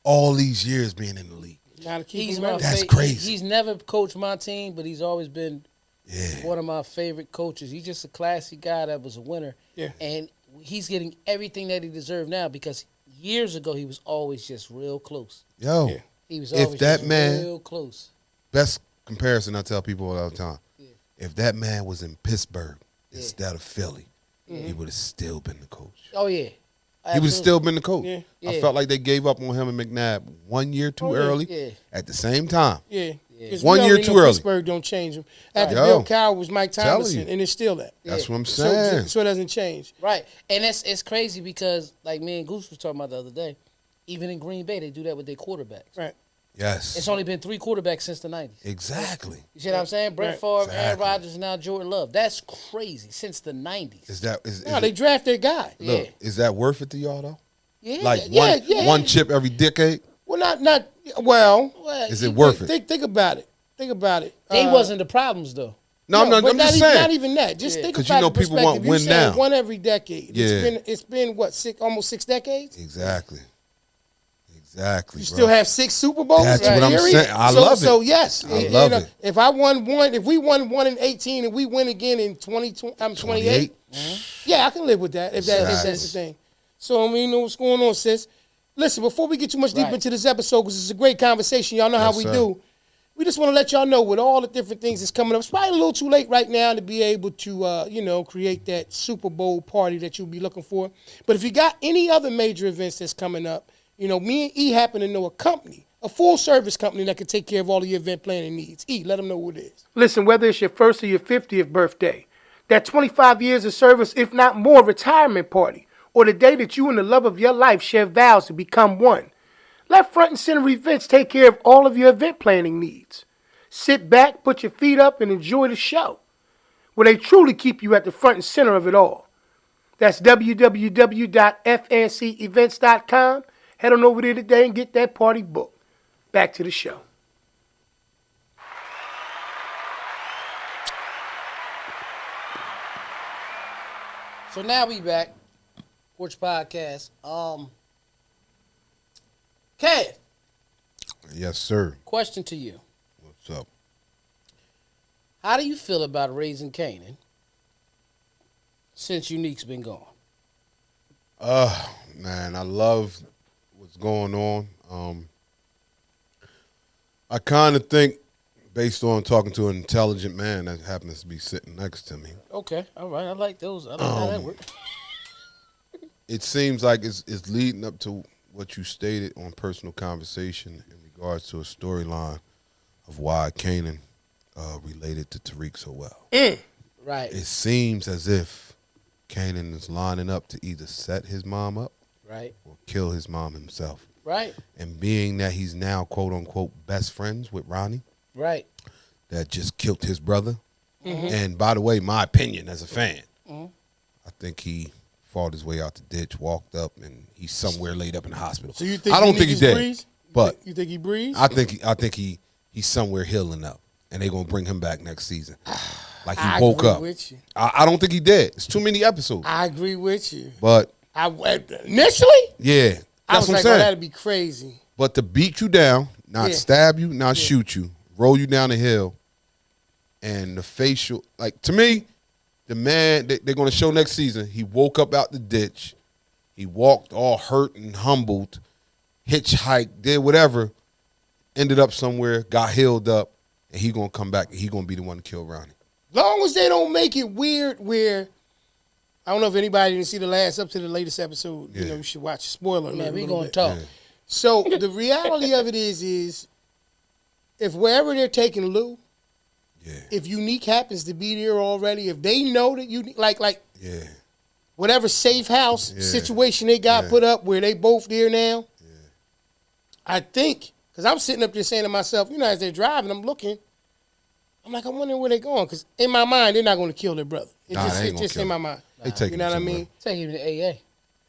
C: All these years being in the league.
B: Gotta keep
A: He's
B: him
A: my
B: relevant.
C: That's
A: fa-
C: crazy.
A: He's never coached my team, but he's always been
C: Yeah.
A: one of my favorite coaches. He's just a classy guy that was a winner.
B: Yeah.
A: And he's getting everything that he deserved now because years ago he was always just real close.
C: Yo,
B: Yeah.
A: He was
C: If
A: always
C: that
A: just
C: man-
A: real close.
C: best comparison I tell people all the time.
A: Yeah.
C: If that man was in Pittsburgh
A: Yeah.
C: instead of Philly, he would have still been the coach.
A: Oh yeah.
C: He would have
A: Absolutely.
C: still been the coach.
B: Yeah.
C: I
A: Yeah.
C: felt like they gave up on him and McNabb 1 year too
B: Oh, yeah.
C: early
A: Yeah.
C: at the same time.
B: Yeah.
A: Yeah.
B: 'Cause
C: 1
B: we
C: year
B: already
C: too
B: know
C: early.
B: Pittsburgh don't change him. After
C: Yo.
B: Bill Cowher was Mike
C: Telling
B: Tomlinson,
C: you.
B: and it's still that.
C: That's what I'm
B: So,
C: saying.
B: so it doesn't change.
A: Right. And it's crazy because like me and Goose was talking about the other day, even in Green Bay they do that with their quarterbacks.
B: Right.
C: Yes.
A: It's only been 3 quarterbacks since the 90s.
C: Exactly.
A: You see what I'm saying? Brett
B: Right.
A: Favre, Aaron
C: Exactly.
A: Rodgers, and now Jordan Love. That's crazy. Since the 90s.
C: Is that
B: No, they draft their guy.
A: Yeah.
C: look, is that worth it to y'all though?
A: Yeah.
C: Like
B: yeah.
C: one chip every decade?
B: Well, not well.
A: Well,
C: Is it worth it?
B: Think about it. Think about it.
A: They wasn't the problems though.
C: No, I'm
B: but
C: just
B: even,
C: saying.
B: Not even that. Just
A: Yeah.
B: think
C: 'Cause
B: about
C: you know
B: the
C: people want
B: perspective. You
C: win
B: saying
C: now.
B: one every decade.
C: Yeah.
B: It's been what, almost 6 decades?
C: Exactly. Exactly.
B: You
C: bro.
B: still have 6 Super Bowls.
C: That's what I'm
B: period?
C: saying. I
B: so,
C: love it.
B: So yes,
C: I love it.
B: If I won one, if we won one in 18 and we win again in 2020, I'm 28. Yeah, I can live with that if that's the thing. So I mean, you know what's going on, sis. Listen, before we get too much deep
A: Right.
B: into this episode, because it's a great conversation, y'all know how
C: Yes,
B: we
C: sir.
B: do. We just want to let y'all know with all the different things that's coming up. It's probably a little too late right now to be able to, create that Super Bowl party that you'll be looking for. But if you got any other major events that's coming up, me and E happen to know a company, a full-service company that can take care of all of your event planning needs. E, let them know who it is. Listen, whether it's your first or your 50th birthday, that 25 years of service, if not more, retirement party, or the day that you and the love of your life share vows to become one, let Front and Center Events take care of all of your event planning needs. Sit back, put your feet up, and enjoy the show, where they truly keep you at the front and center of it all. That's www.fncevents.com. Head on over there today and get that party booked. Back to the show.
A: So now we back. Porch Podcast. Kev,
C: Yes, sir.
A: question to you.
C: What's up?
A: How do you feel about raising Canaan since Unique's been gone?
C: Man, I love what's going on. I kind of think, based on talking to an intelligent man that happens to be sitting next to me,
A: Okay, all right. I like those. I like how that works.
C: it seems like it's leading up to what you stated on Personal Conversation in regards to a storyline of why Kanan related to Tariq so well.
A: Right,
C: It seems as if Kanan is lining up to either set his mom up
A: right,
C: or kill his mom himself.
A: right,
C: And being that he's now, quote unquote, best friends with Ronnie,
A: right.
C: that just killed his brother. And by the way, my opinion as a fan, I think he fought his way out the ditch, walked up, and he's somewhere laid up in the hospital.
B: So you think
C: I don't think he's dead,
B: breathes?
C: but
B: You think he breathes?
C: I think he's somewhere healing up, and they're gonna bring him back next season. Like he
B: I
C: woke
B: agree
C: up.
B: with you.
C: I don't think he dead. It's too many episodes.
B: I agree with you.
C: But
B: Initially,
C: yeah,
B: I
C: that's
B: was
C: what I'm
B: like,
C: saying.
B: that'd be crazy.
C: But to beat you down, not
B: Yeah.
C: stab you, not shoot you, roll you down the hill, and the facial, like, to me, the man they're going to show next season, he woke up out the ditch, he walked all hurt and humbled, hitchhiked, did whatever, ended up somewhere, got healed up, and he going to come back and he going to be the one to kill Ronnie.
B: Long as they don't make it weird where I don't know if anybody didn't see the last up to the latest episode.
C: Yeah.
B: You know, you should watch. Spoiler alert.
A: Man, we
B: a little
A: gonna
B: bit.
A: talk.
C: Yeah.
B: So the reality of it is, if wherever they're taking Lou,
C: Yeah.
B: if Unique happens to be there already, if they know that Unique, like
C: Yeah.
B: whatever safe house
C: Yeah.
B: situation they got
C: Yeah.
B: put up where they both there now, I think, because I'm sitting up there saying to myself, you know, as they're driving, I'm looking, I'm like, I'm wondering where they're going, because in my mind, they're not going to kill their brother.
C: Nah, they ain't
B: It's
C: gonna
B: just
C: kill
B: in my
C: him.
B: mind.
C: They take
B: You know
C: him
B: what I
C: somewhere.
B: mean?
A: Take him to AA.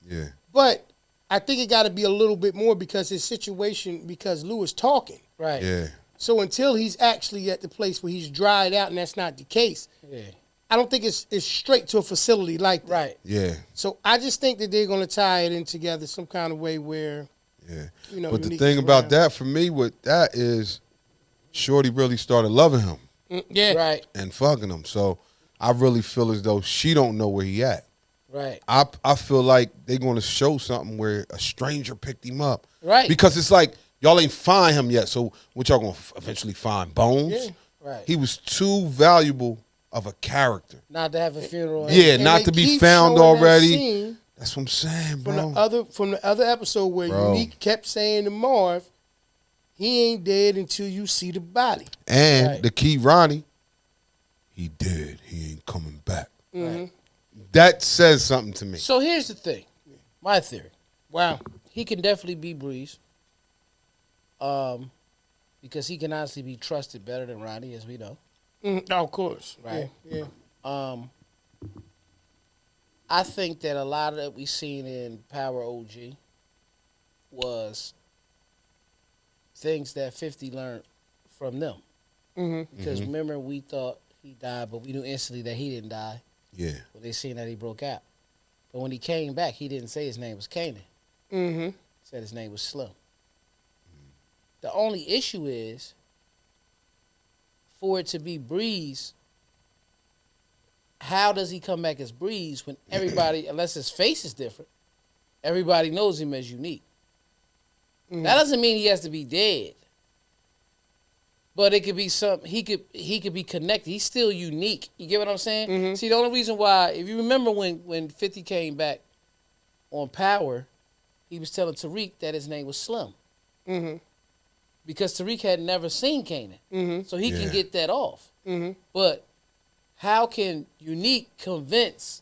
C: Yeah.
B: But I think it got to be a little bit more because his situation, because Lou is talking.
A: Right.
C: Yeah.
B: So until he's actually at the place where he's dried out, and that's not the case,
A: Yeah.
B: I don't think it's straight to a facility like that.
A: Right.
C: Yeah.
B: So I just think that they're going to tie it in together some kind of way where,
C: Yeah.
B: you know.
C: But the
B: Unique
C: thing
B: is
C: about
B: around.
C: that for me with that is Shorty really started loving him
B: Yeah.
A: Right.
C: and fucking him. So I really feel as though she don't know where he at.
A: Right.
C: I feel like they're going to show something where a stranger picked him up.
A: Right.
C: Because it's like y'all ain't find him yet. So what y'all going to eventually find? Bones?
B: Yeah.
A: Right.
C: He was too valuable of a character.
A: Not to have a funeral.
C: Yeah,
B: And
C: not
B: they
C: to be
B: keep
C: found
B: showing that
C: already.
B: scene
C: That's what I'm saying, bro.
B: from the other episode where
C: Bro.
B: Unique kept saying to Marv, he ain't dead until you see the body.
C: And
A: Right.
C: the key, Ronnie, he dead. He ain't coming back.
A: Right.
C: That says something to me.
A: So here's the thing. My theory.
B: Wow.
A: He can definitely be Breeze. Because he can honestly be trusted better than Ronnie, as we know.
B: Of course.
A: Right.
B: Yeah.
A: I think that a lot of that we seen in Power OG was things that 50 learned from them. Because remember, we thought he died, but we knew instantly that he didn't die.
C: Yeah.
A: But they seen that he broke out. But when he came back, he didn't say his name was Kanan.
B: Mm-hmm.
A: He said his name was Slim. The only issue is for it to be Breeze, how does he come back as Breeze when everybody, unless his face is different, everybody knows him as Unique? That doesn't mean he has to be dead. But it could be something, he could be connected. He's still unique. You get what I'm saying? See, the only reason why, if you remember when 50 came back on Power, he was telling Tariq that his name was Slim. Because Tariq had never seen Kanan. So he can
C: Yeah.
A: get that off. But how can Unique convince,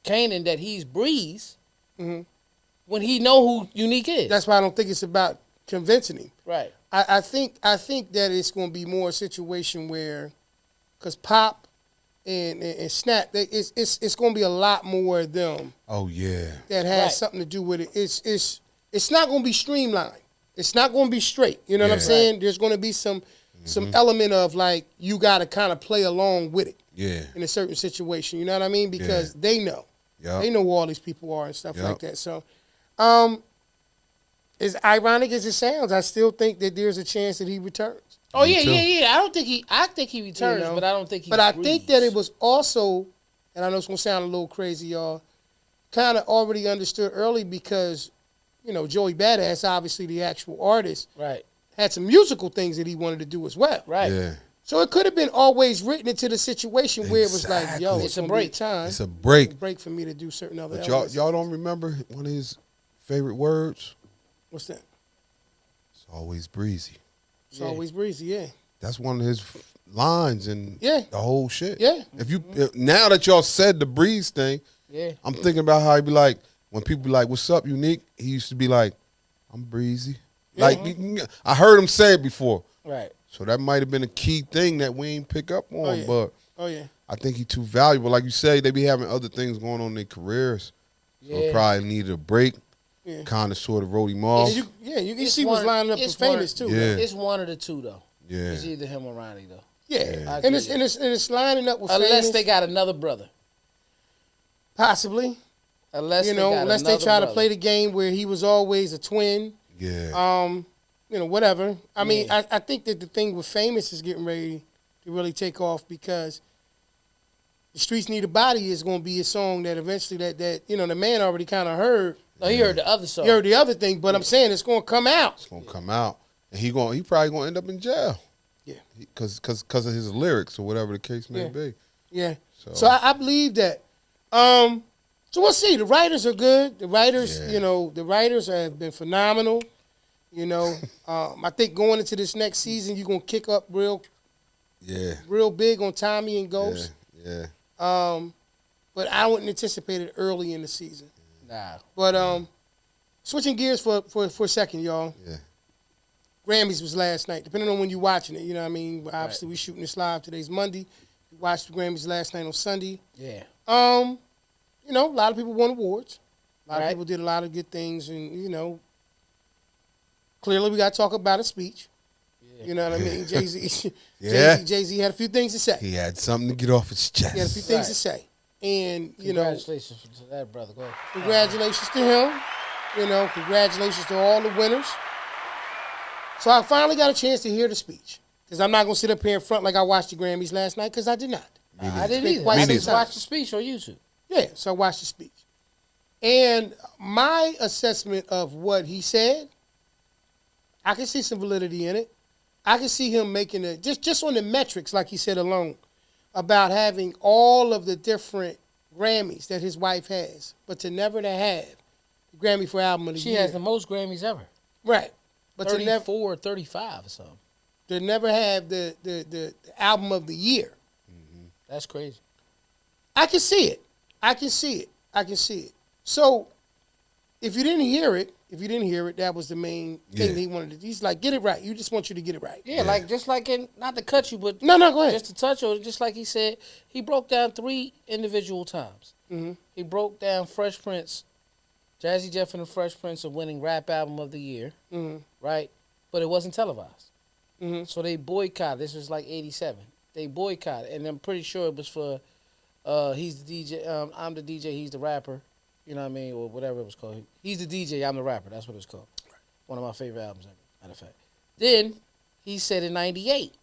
A: Kanan that he's Breeze when he know who Unique is?
B: That's why I don't think it's about convincing him.
A: right.
B: I think that it's going to be more a situation where, because Pop and Snap, it's going to be a lot more of them
C: Oh, yeah.
B: that has
A: Right.
B: something to do with it. It's not going to be streamlined. It's not going to be straight. You know what I'm
C: Yeah.
B: saying? There's going to be some element of like you got to kind of play along with it
C: Yeah.
B: in a certain situation. You know what I mean? Because they know.
C: Yup.
B: They know who all these people are and stuff
C: Yep.
B: like that. So, as ironic as it sounds, I still think that there's a chance that he returns.
A: Oh
C: Me
A: yeah,
C: too.
A: I think he returns,
B: You know?
A: but I don't think he.
B: But I think that it was also, and I know it's gonna sound a little crazy, y'all, kind of already understood early because, Joey Badass, obviously the actual artist,
A: right,
B: had some musical things that he wanted to do as well.
A: right.
C: Yeah.
B: So it could have been always written into the situation where it was like, yo,
C: Exactly.
B: it's
A: a
B: a
A: break.
B: time.
C: It's a break.
B: break for me to do certain other
C: But
B: elements.
C: y'all don't remember one of his favorite words?
B: What's that?
C: It's always breezy.
B: It's always breezy, yeah.
C: That's one of his lines in
B: Yeah.
C: the whole shit.
B: Yeah.
C: Now that y'all said the breeze thing,
A: Yeah.
C: I'm thinking about how he'd be like, when people be like, "What's up, Unique?" He used to be like, "I'm breezy." Like I heard him say it before.
A: Right.
C: So that might have been a key thing that we ain't pick up on.
B: yeah.
C: But
B: Oh, yeah.
C: I think he too valuable. Like you say, they be having other things going on in their careers. So
A: Yeah.
C: probably needed a break.
B: Yeah.
C: Kind of sort of wrote him off.
B: And you can
A: It's
B: see what's
A: one-
B: lining up for
A: it's one-
B: famous, too.
C: Yeah.
A: It's one of the two though.
C: Yeah.
A: It's either him or Ronnie though.
B: Yeah.
A: I
B: And
A: agree.
B: it's lining up with
A: Unless
B: famous.
A: they got another brother.
B: Possibly.
A: Unless
B: Unless they try to play the game where he was always a twin.
C: Yeah.
B: Whatever. I mean,
A: Yeah.
B: I think that the thing with famous is getting ready to really take off because The Streets Need a Body is going to be a song that eventually that the man already kind of heard.
A: No, he heard the other song.
B: He heard the other thing, but I'm saying it's going to come out.
C: It's gonna come out, and he probably gonna end up in jail.
B: Yeah.
C: Because of his lyrics or whatever the case may
B: Yeah.
C: be.
B: Yeah. So I believe that. So we'll see. The writers are good. The writers, the writers have been phenomenal. I think going into this next season, you're gonna kick up real big on Tommy and Ghost.
C: Yeah.
B: But I wouldn't anticipate it early in the season.
A: Nah.
B: But switching gears for a second, y'all.
C: Yeah.
B: Grammys was last night. Depending on when you're watching it, you know what I mean? Obviously, we're shooting this live. Today's Monday. We watched the Grammys last night on Sunday.
A: Yeah.
B: A lot of people won awards. A lot of people did a lot of good things. And, clearly we got to talk about a speech. Yeah. You know what I mean? Jay-Z Jay-Z had a few things to say.
C: He had something to get off his chest.
B: He had a few things to say. And,
A: congratulations to that brother. Go ahead.
B: Congratulations to him. Congratulations to all the winners. So I finally got a chance to hear the speech. Because I'm not going to sit up here in front like I watched the Grammys last night, because I did not.
A: I didn't either. I just watched the speech on YouTube.
B: Yeah, so I watched the speech. And my assessment of what he said, I can see some validity in it. I can see him making it, just on the metrics, like he said alone, about having all of the different Grammys that his wife has, but to never to have the Grammy for Album of the Year.
A: She has the most Grammys ever.
B: Right. But
A: 34 or 35 or something.
B: To never have the Album of the Year.
A: Mm-hmm. That's crazy.
B: I can see it. So, if you didn't hear it, that was the main thing that he wanted to do. He's like, get it right. You just want you to get it right.
A: Yeah, like just like in, not to cut you, but
B: no, go ahead.
A: Just to touch on it, just like he said, he broke down 3 individual times.
B: Mm-hmm.
A: He broke down Fresh Prince, Jazzy Jeff and the Fresh Prince of winning Rap Album of the Year, right? But it wasn't televised.
B: Mm-hmm.
A: So they boycotted. This was like 87. They boycotted, and I'm pretty sure it was for, he's the DJ, I'm the DJ, he's the rapper. You know what I mean? Or whatever it was called. He's the DJ, I'm the rapper. That's what it's called. One of my favorite albums ever, matter of fact. Then, he said in 98,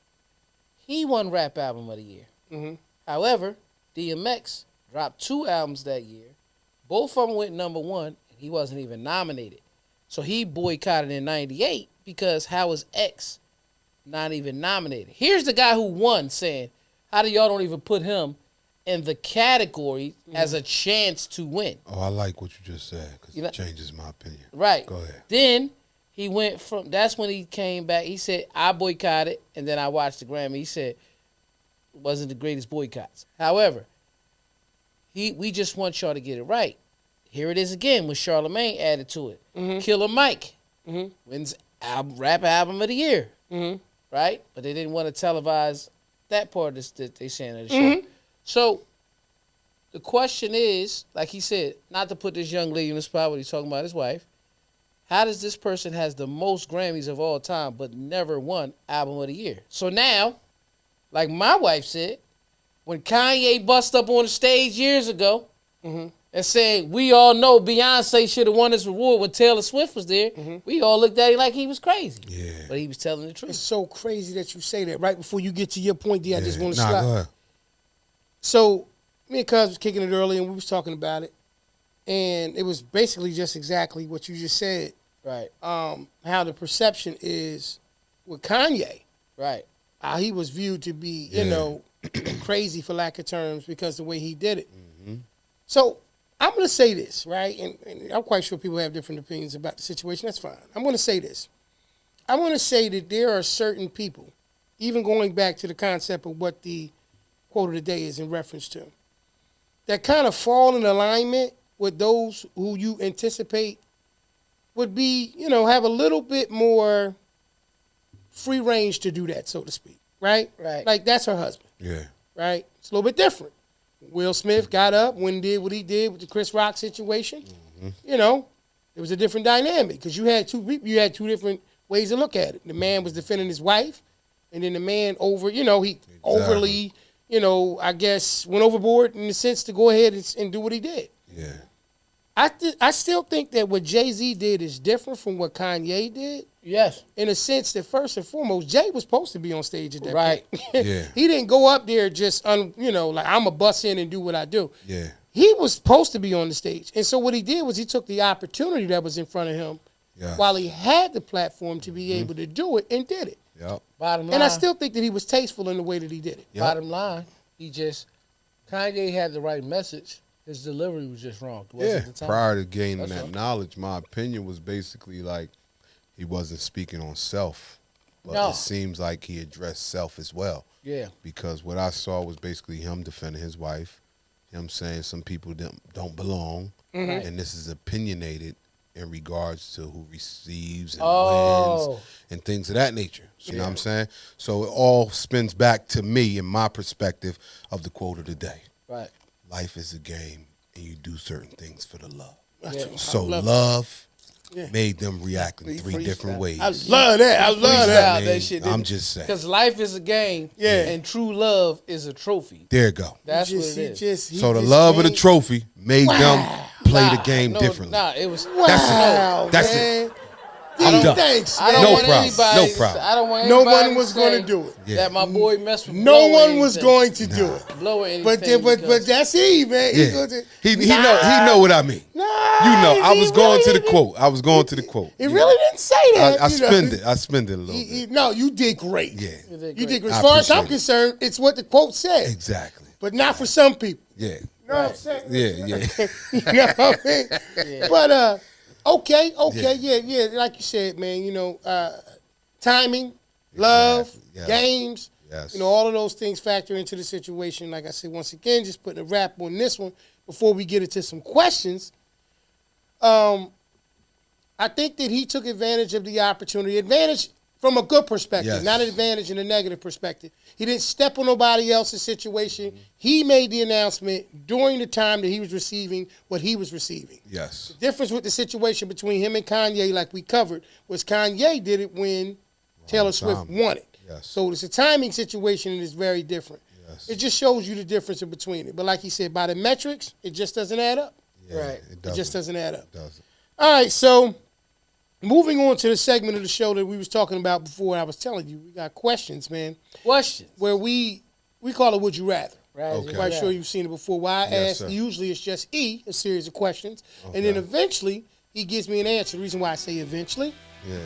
A: he won Rap Album of the Year.
B: Mm-hmm.
A: However, DMX dropped 2 albums that year. Both of them went #1, and he wasn't even nominated. So he boycotted in 98 because how is X not even nominated? Here's the guy who won saying, how do y'all don't even put him in the category as a chance to win?
C: Oh, I like what you just said because it changes my opinion.
A: Right.
C: Go ahead.
A: Then he went from, that's when he came back. He said, I boycotted, and then I watched the Grammy. He said, it wasn't the greatest boycotts. However, we just want y'all to get it right. Here it is again when Charlemagne added to it.
B: Mm-hmm.
A: Killer Mike
B: Mm-hmm.
A: wins Rap Album of the Year.
B: Mm-hmm.
A: Right? But they didn't want to televise that part of this, that they saying of the show.
B: Mm-hmm.
A: So the question is, like he said, not to put this young lady in the spot when he's talking about his wife, how does this person has the most Grammys of all time but never won Album of the Year? So now, like my wife said, when Kanye bust up on the stage years ago and said, we all know Beyonce should have won this award when Taylor Swift was there, we all looked at him like he was crazy.
C: Yeah.
A: But he was telling the
B: It's
A: truth.
B: so crazy that you say that. Right before you get to your point, I just want to
C: Go
B: slide.
C: ahead.
B: So, me and Cuz was kicking it early, and we was talking about it. And it was basically just exactly what you just said.
A: Right.
B: How the perception is with Kanye.
A: Right.
B: How he was viewed to be, crazy for lack of terms because the way he did it.
C: Mm-hmm.
B: So, I'm going to say this, right? And I'm quite sure people have different opinions about the situation. That's fine. I'm going to say this. I'm going to say that there are certain people, even going back to the concept of what the quote of the day is in reference to, that kind of fall in alignment with those who you anticipate would be, have a little bit more free range to do that, so to speak, right?
A: Right.
B: Like, that's her husband.
C: Yeah.
B: Right? It's a little bit different. Will Smith got up, went and did what he did with the Chris Rock situation. Mm-hmm. It was a different dynamic because you had two different ways to look at it. The man was defending his wife, and then the man overly, I guess, went overboard in the sense to go ahead and do what he did.
C: Yeah.
B: I still think that what Jay-Z did is different from what Kanye did.
A: Yes.
B: In a sense that first and foremost, Jay was supposed to be on stage at that
A: right.
B: point.
C: Yeah.
B: He didn't go up there just, like I'm a bust in and do what I do.
C: Yeah.
B: He was supposed to be on the stage. And so what he did was he took the opportunity that was in front of him while he had the platform to be able to do it and did it.
C: Yep.
A: Bottom line.
B: And I still think that he was tasteful in the way that he did it.
C: Yep.
A: Bottom line, he just Kanye had the right message. His delivery was just wrong.
C: Yeah,
A: The time.
C: prior to gaining
A: That's
C: that
A: right.
C: knowledge, my opinion was basically like he wasn't speaking on self, but
A: No.
C: it seems like he addressed self as well.
A: Yeah.
C: Because what I saw was basically him defending his wife, him saying some people don't belong, and this is opinionated in regards to who receives and wins and things of that nature. So, you know what I'm saying? So it all spins back to me in my perspective of the quote of the day.
A: Right.
C: Life is a game, and you do certain things for the love.
A: Yeah.
C: So love
B: Yeah.
C: made them react in
A: He
C: three
A: freestyle.
C: different ways.
B: I love that. I love
A: Freestyle
B: that.
A: that shit.
C: I'm just saying.
A: Because life is a game.
B: Yeah.
A: And true love is a trophy.
C: There you go.
A: That's
B: He
A: what
B: just-
A: it
B: he
A: is.
B: just- he
C: So the
B: just
C: love of the
B: made-
C: trophy made them play the game
A: no,
C: differently.
A: Nah, it was.
B: Wow,
C: That's it.
B: man.
C: I'm
B: Gee,
C: done.
B: thanks,
A: I don't
B: man.
C: No
A: want
C: problem.
A: anybody.
C: No problem.
A: I don't want
B: No
A: anybody
B: one was
A: to
B: gonna
A: say
B: do it.
C: Yeah.
A: that my boy messed with.
B: No
A: Blow or
B: one was
A: anything.
B: going to do it.
A: Blow or anything.
B: But
A: because-
B: that's he, man. He
C: Yeah.
B: goes to-
C: He know what I mean.
B: Nah,
C: You know, I
B: he
C: was going
B: really
C: to the
B: didn't-
C: quote. I was going to the quote.
B: He really didn't say that.
C: I
B: you know.
C: spend it. I spend it a little bit.
B: No, you did great.
C: Yeah,
B: You did great.
C: I
B: As far as I'm
C: appreciate it.
B: concerned, it's what the quote said.
C: exactly.
B: But not for some people.
C: Yeah,
B: You know what I'm saying?
C: yeah.
B: You know what I mean? But okay, yeah. Like you said, man, you know, timing, love,
C: Yes.
B: games,
C: Yes.
B: you know, all of those things factor into the situation. Like I said, once again, just putting a wrap on this one before we get into some questions. I think that he took advantage of the opportunity. Advantage from a good perspective,
C: Yes.
B: not an advantage in a negative perspective. He didn't step on nobody else's situation. He made the announcement during the time that he was receiving what he was receiving.
C: Yes.
B: Difference with the situation between him and Kanye, like we covered, was Kanye did it when Taylor Swift
C: timing.
B: won it.
C: Yes.
B: So it's a timing situation and it's very different.
C: Yes.
B: It just shows you the difference in between it. But like he said, by the metrics, it just doesn't add up.
C: Yeah,
A: Right.
B: It just doesn't add up.
C: It doesn't.
B: All right, so moving on to the segment of the show that we was talking about before, I was telling you, we got questions, man,
A: Questions.
B: where we call it Would You Rather.
A: Right.
C: Okay.
B: I'm quite sure you've seen it before. Why I
C: Yes,
B: ask,
C: sir.
B: usually it's just a series of questions, and then
C: Okay.
B: eventually he gives me an answer. The reason why I say eventually,
C: Yeah.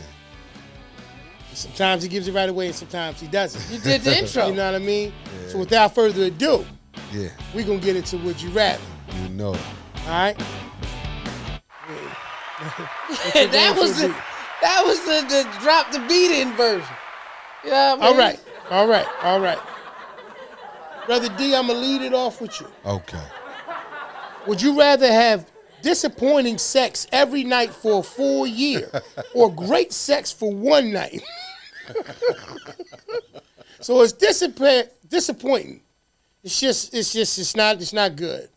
B: sometimes he gives it right away and sometimes he doesn't.
A: You did the intro.
B: You know what I mean?
C: Yeah.
B: So without further ado,
C: Yeah.
B: we're going to get into Would You Rather.
C: You know it.
B: All right?
A: that was the drop the beat in version. You know what I mean?
B: All right. Brother D, I'm going to lead it off with you.
C: Okay.
B: Would you rather have disappointing sex every night for a full year or great sex for one night? So it's disappointing. It's not good.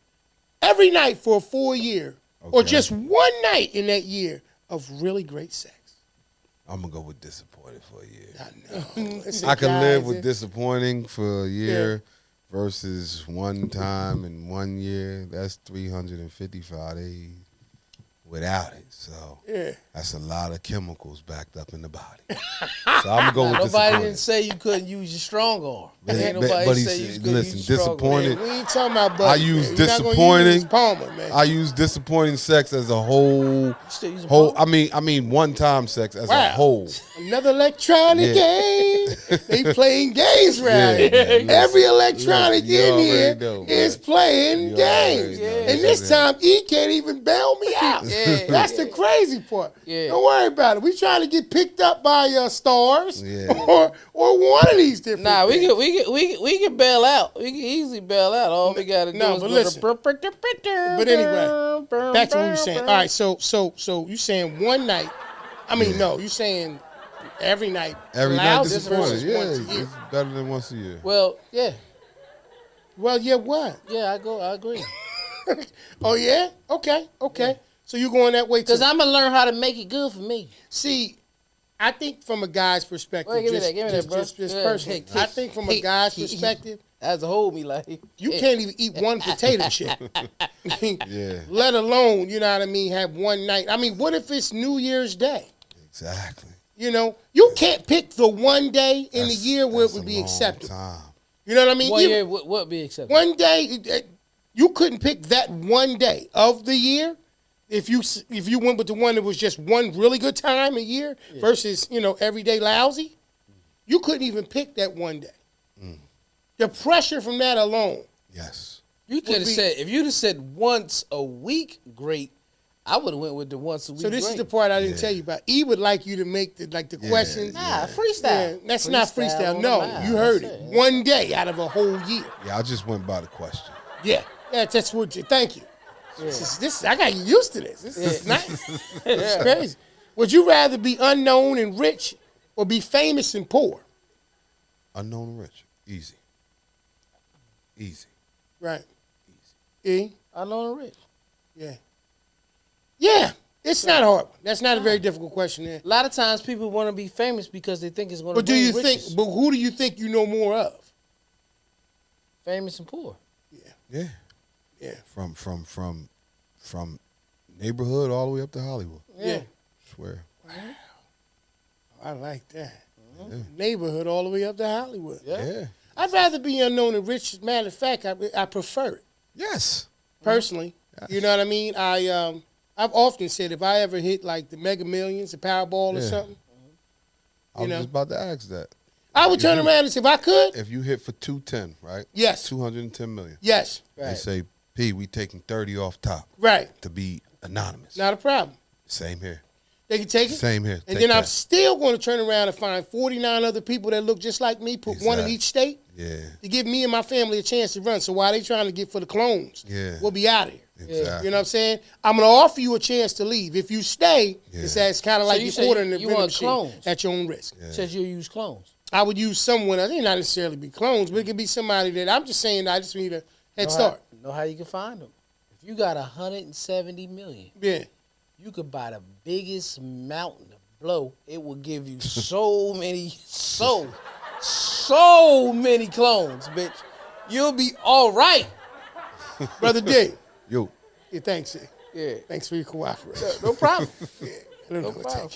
B: Every night for a full year or
C: Okay.
B: just one night in that year of really great sex.
C: I'm gonna go with disappointed for a year.
B: I know.
C: I can live with disappointing for a year versus one time in 1 year. That's 355 days without it. So
B: Yeah.
C: that's a lot of chemicals backed up in the body. So I'm gonna go with
A: Nobody
C: disappointed.
A: didn't say you couldn't use your strong arm. Ain't
C: But
A: nobody
C: he
A: say you
C: said,
A: couldn't
C: listen,
A: use your strong arm.
C: disappointed.
B: We ain't talking about buddy,
C: I use
B: man. You're not gonna
C: disappointing.
B: use Palmer, man.
C: I use disappointing sex as a whole.
A: Still using
C: Whole.
A: palm?
C: I mean, one time sex as a
B: Wow.
C: whole.
B: Another electronic
C: Yeah.
B: game. They playing games right.
C: Yeah, man.
B: Every electronic
C: Listen, you
B: in
C: already
B: here
C: know,
B: is
C: man.
B: playing
C: You
B: games.
C: already know.
B: And
C: Yeah.
B: this time, E can't even bail me out.
A: Yeah,
B: That's
A: yeah.
B: the crazy part.
A: Yeah.
B: Don't worry about it. We trying to get picked up by stars
C: Yeah.
B: or one of these different
A: Nah, we
B: things.
A: can bail out. We can easily bail out. All we gotta do
B: No,
A: is
B: but
A: go
B: listen.
A: to
B: But anyway, back to what you saying. All right, so you saying one night. I mean, no, you saying every night.
C: Every night
B: loud
C: disappointed.
B: versus
C: Yeah,
B: once a year.
C: it's better than once a year.
A: Well, yeah,
B: Well, yeah, what?
A: I agree.
B: Oh, yeah? Okay. So you going that way too.
A: Because I'm gonna learn how to make it good for me.
B: See, I think from a guy's perspective,
A: Wait, give me that, bro.
B: just
A: Yeah,
B: personally,
A: hey,
B: I think from a guy's perspective,
A: That's to hold me like
B: you can't even eat one potato chip.
C: Yeah,
B: Let alone, you know what I mean, have one night. I mean, what if it's New Year's Day?
C: exactly.
B: You know, you can't pick the one day in the
C: That's-
B: year where it
C: that's
B: would
C: a
B: be
C: long
B: acceptable.
C: time.
B: You know what I mean?
A: One
B: Even
A: year, what be acceptable?
B: one day, you couldn't pick that one day of the year. If you went with the one that was just one really good time a year versus, you know, every day lousy, you couldn't even pick that one day. The pressure from that alone,
C: Yes.
A: You could have said, if you'd have said once a week, great. I would have went with the once a week.
B: So this
A: great.
B: is the part I didn't tell you about. E would like you to make the questions.
A: Nah, freestyle.
B: Yeah, that's not freestyle. No, you heard it. One day out of a whole year.
C: Yeah, I just went by the question.
B: Yeah, that's what you. Thank you. Yeah. This I got used to this. This is nice. This is crazy. Would you rather be unknown and rich or be famous and poor?
C: Unknown and rich. Easy.
B: Right. Easy. E?
A: Unknown and rich.
B: Yeah. Yeah. It's not hard. That's not a very difficult question there.
A: A lot of times people want to be famous because they think it's going to
B: bring riches. But who do you think you know more of?
A: Famous and poor.
C: Yeah. From neighborhood all the way up to Hollywood.
B: Yeah.
C: I swear.
B: Wow. I like that. Neighborhood all the way up to Hollywood.
C: Yeah.
B: I'd rather be unknown and rich. As a matter of fact, I prefer it.
C: Yes.
B: Personally. Yes. You know what I mean? I've often said if I ever hit like the Mega Millions, the Powerball or something.
C: I was just about to ask that.
B: I would turn around and say, if I could.
C: If you hit for 210, right?
B: Yes.
C: 210 million.
B: Yes.
C: They
B: Right.
C: say, P, we taking 30 off top.
B: Right.
C: To be anonymous.
B: Not a problem.
C: Same here.
B: They can take it.
C: Same here.
B: And then I'm still going to turn around and find 49 other people that look just like me, put one in each state.
C: Yeah.
B: To give me and my family a chance to run. So while they trying to get for the clones, we'll be out of here.
C: Exactly.
B: You know what I'm saying? I'm going to offer you a chance to leave. If you stay, it's kind of like you're ordering the vending machine at your own risk.
A: Yeah. Says you'll use clones.
B: I would use someone. I think not necessarily be clones, but it could be somebody that I'm just saying I just need a head start.
A: Know how you can find them. If you got 170 million, you could buy the biggest mountain to blow. It will give you so many clones, bitch. You'll be all right.
B: Brother D.
C: Yo.
B: Yeah, thanks.
A: Yeah.
B: Thanks for your cooperation.
A: No problem. No problem.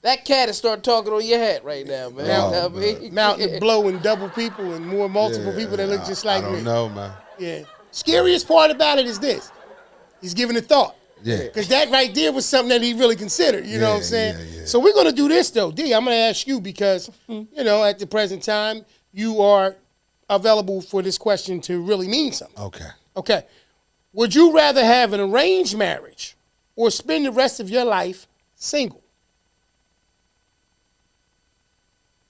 A: That cat is start talking on your hat right now, man.
B: Mountain blowing double people and more multiple people that look just like me.
C: I don't know, man.
B: Yeah. Scariest part about it is this. He's giving it thought.
C: Yeah.
B: Because that right there was something that he really considered. You know what I'm saying? Yeah. So we're going to do this, though. D, I'm going to ask you because, at the present time, you are available for this question to really mean something. Okay. Would you rather have an arranged marriage or spend the rest of your life single?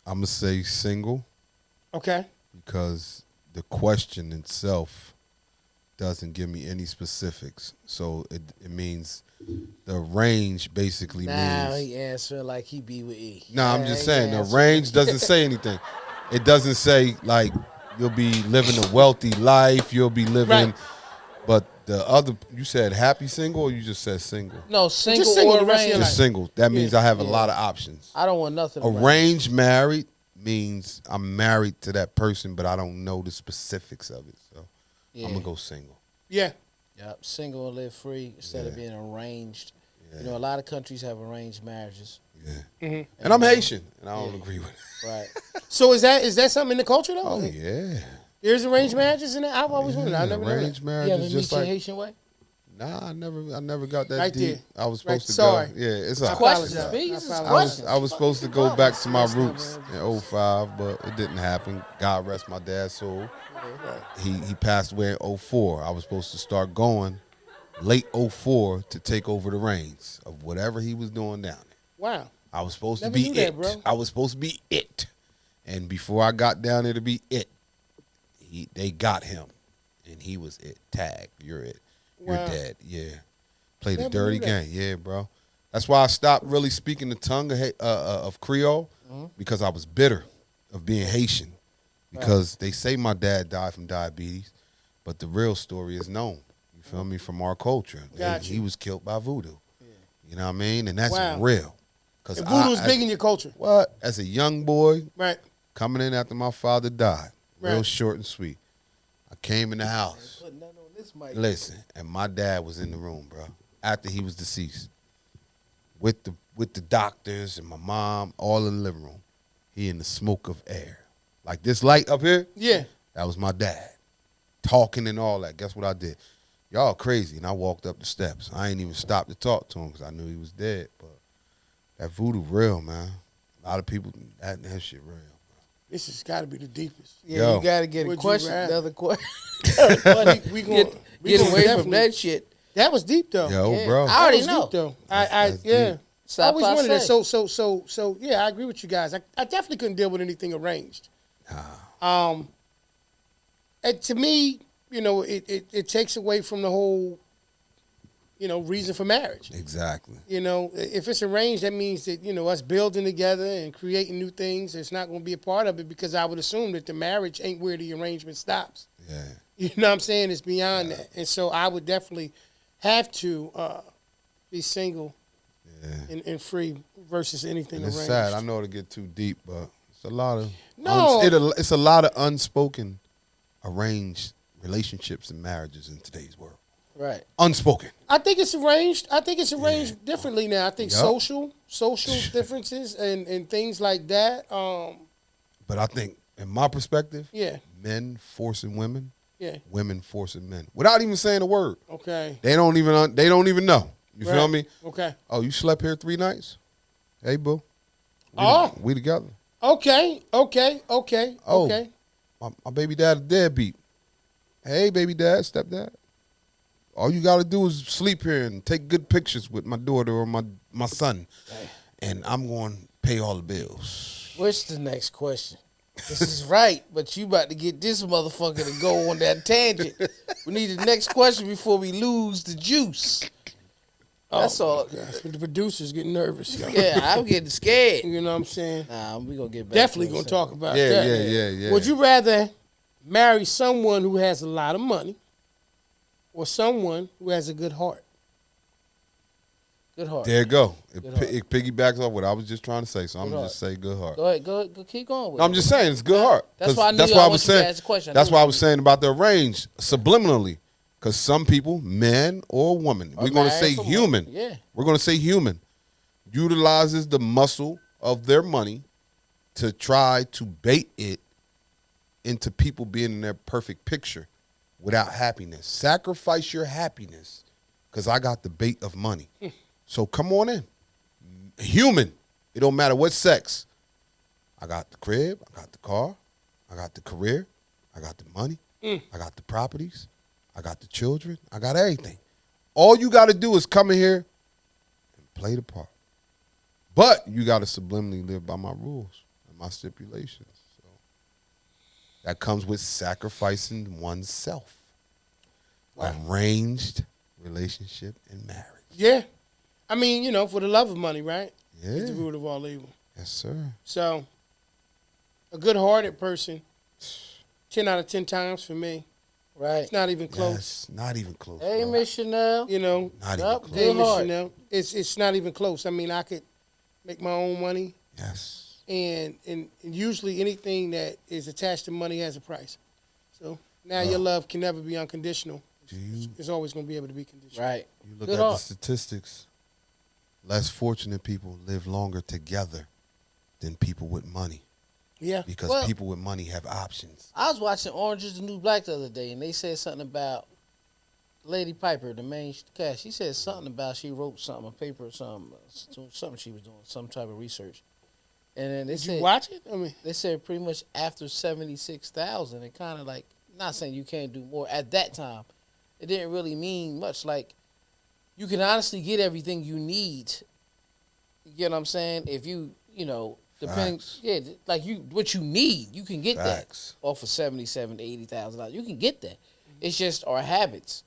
C: I'm going to say single.
B: Okay.
C: Because the question itself doesn't give me any specifics. So it means the range basically means.
A: Now he answering like he be with E.
C: No, I'm just saying the range doesn't say anything. It doesn't say like you'll be living a wealthy life, you'll be living, but the other, you said happy single or you just said single?
A: No, single,
B: just single
A: or arranged.
C: Just single. That means I have a lot of options.
A: I don't want nothing.
C: Arranged married means I'm married to that person, but I don't know the specifics of it. So I'm going to go single.
B: Yeah.
A: Yep, single and live free instead of being arranged. Yeah. A lot of countries have arranged marriages.
C: Yeah. Mm-hmm. And I'm Haitian, and I don't agree with it.
A: Right.
B: So is that something in the culture, though?
C: Oh, yeah.
B: There's arranged marriages in it? I've always wondered. I never
C: arranged marriage
A: you ever
C: is just
A: meet
C: like
A: your Haitian way?
C: Nah, I never got that
B: right
C: deep.
B: There.
C: I was supposed to
B: sorry.
C: go. Yeah, it's all
A: right.
C: I was supposed to go back to my roots in 05, but it didn't happen. God rest my dad's soul. He passed away in 04. I was supposed to start going late 04 to take over the reins of whatever he was doing down there.
B: Wow.
C: I was supposed
B: Never
C: to be
B: knew that,
C: it.
B: bro.
C: I was supposed to be it. And before I got down there to be it, they got him. And he was it. Tag. You're it. You're dead. Yeah. Played a dirty game. Yeah, bro. That's why I stopped really speaking the tongue of Creole because I was bitter of being Haitian. Because they say my dad died from diabetes, but the real story is known. You feel me? From our culture. He was killed by voodoo. Yeah. You know what I mean? And that's real.
B: And voodoo is big in your culture.
C: What? As a young boy,
B: coming
C: in after my father died, real short and sweet. I came in the house. Listen, and my dad was in the room, bro, after he was deceased. With the doctors and my mom, all in the living room. He in the smoke of air. Like this light up here?
B: Yeah.
C: That was my dad. Talking and all that. Guess what I did? Y'all crazy. And I walked up the steps. I ain't even stopped to talk to him because I knew he was dead. But that voodoo real, man. A lot of people, that shit real.
B: This has got to be the deepest.
A: Yeah,
C: Yo.
A: you gotta get a
B: Would you
A: question.
B: rather-
A: Another question.
B: We gonna
A: Get away from
B: definitely-
A: that shit.
B: That was deep though.
C: Yo,
A: Yeah.
C: bro.
A: I already
B: That was
A: know.
B: deep, though.
C: That's
B: Yeah.
C: deep.
B: I always
A: Stop
B: wanted that.
A: say.
B: So yeah, I agree with you guys. I definitely couldn't deal with anything arranged. And to me, it takes away from the whole, reason for marriage.
C: Exactly.
B: If it's arranged, that means that, us building together and creating new things, it's not going to be a part of it, because I would assume that the marriage ain't where the arrangement stops.
C: Yeah.
B: You know what I'm saying? It's beyond that. And so I would definitely have to be single and free versus anything
C: And it's
B: arranged.
C: sad. I know it'll get too deep, but it's a lot of it's a lot of unspoken, arranged relationships and marriages in today's world.
A: Right.
C: Unspoken.
B: I think it's arranged. I think it's arranged differently now. I think
C: Yup.
B: social differences and things like that.
C: But I think, in my perspective,
B: Yeah.
C: men forcing women,
B: Yeah.
C: women forcing men, without even saying a word.
B: Okay.
C: They don't even know. You feel
B: Right.
C: me?
B: Okay.
C: Oh, you slept here 3 nights? Hey, boo. We together.
B: Okay.
C: Oh.
B: Okay.
C: My baby dad a deadbeat. Hey, baby dad, stepdad. All you got to do is sleep here and take good pictures with my daughter or my son, and I'm going to pay all the bills.
A: What's the next question? This is right, but you about to get this motherfucker to go on that tangent. We need the next question before we lose the juice. That's all.
B: The producer's getting nervous. Yo.
A: Yeah, I'm getting scared.
B: You know what I'm saying?
A: Nah, we gonna get back.
B: Definitely
A: to
B: going
A: it.
B: to talk about
C: Yeah,
B: that.
C: yeah.
B: Would you rather marry someone who has a lot of money or someone who has a good heart?
A: Good heart.
C: There you go.
A: Good heart.
C: It piggybacks off what I was just trying to say, so I'm
A: Good
C: going to
A: heart.
C: just say good heart.
A: Go ahead. Go keep going with
C: No, I'm
A: it.
C: just saying it's good heart.
A: That's
C: 'Cause
A: why I knew
C: that's
A: I
C: why I
A: want
C: was
A: you to
C: saying.
A: ask the question. I
C: That's
A: knew
C: why I
A: you
C: was
A: would.
C: saying about the range subliminally, because some people, man or woman, we're going to say
A: married for
C: human.
A: money. Yeah.
C: We're going to say human utilizes the muscle of their money to try to bait it into people being in their perfect picture without happiness. Sacrifice your happiness because I got the bait of money. So come on in. Human. It don't matter what sex. I got the crib. I got the car. I got the career. I got the money. I got the properties. I got the children. I got everything. All you got to do is come in here and play the part. But you got to subliminally live by my rules and my stipulations. So that comes with sacrificing oneself. Arranged relationship and marriage.
B: Yeah. I mean, for the love of money, right?
C: Yeah.
B: It's the root of all evil.
C: Yes, sir.
B: So, a good-hearted person, 10 out of 10 times for me.
A: Right.
B: It's not even close.
C: Yes, not even close.
A: Hey,
C: bro.
A: Miss Chanel.
C: Not even close.
B: Hey,
A: Good
B: Miss
A: heart.
B: Chanel, it's not even close. I mean, I could make my own money,
C: Yes.
B: and usually anything that is attached to money has a price. So now your love can never be unconditional. It's always going to be able to be conditional.
A: Right.
C: You look
A: Good
C: at
A: heart.
C: the statistics. Less fortunate people live longer together than people with money
B: Yeah.
C: because
A: Well-
C: people with money have options.
A: I was watching Orange is the New Black the other day, and they said something about Lady Piper, the main cast. She said something about she wrote something, a paper or something she was doing, some type of research. And then they
B: Did
A: said,
B: you watch it? I mean,
A: they said pretty much after 76,000, it kind of like, not saying you can't do more. At that time, it didn't really mean much. Like, you can honestly get everything you need. You get what I'm saying? If depending,
C: Facts.
A: like what you need, you can get
C: Facts.
A: that off of $77,000 to $80,000. You can get that. It's just our habits,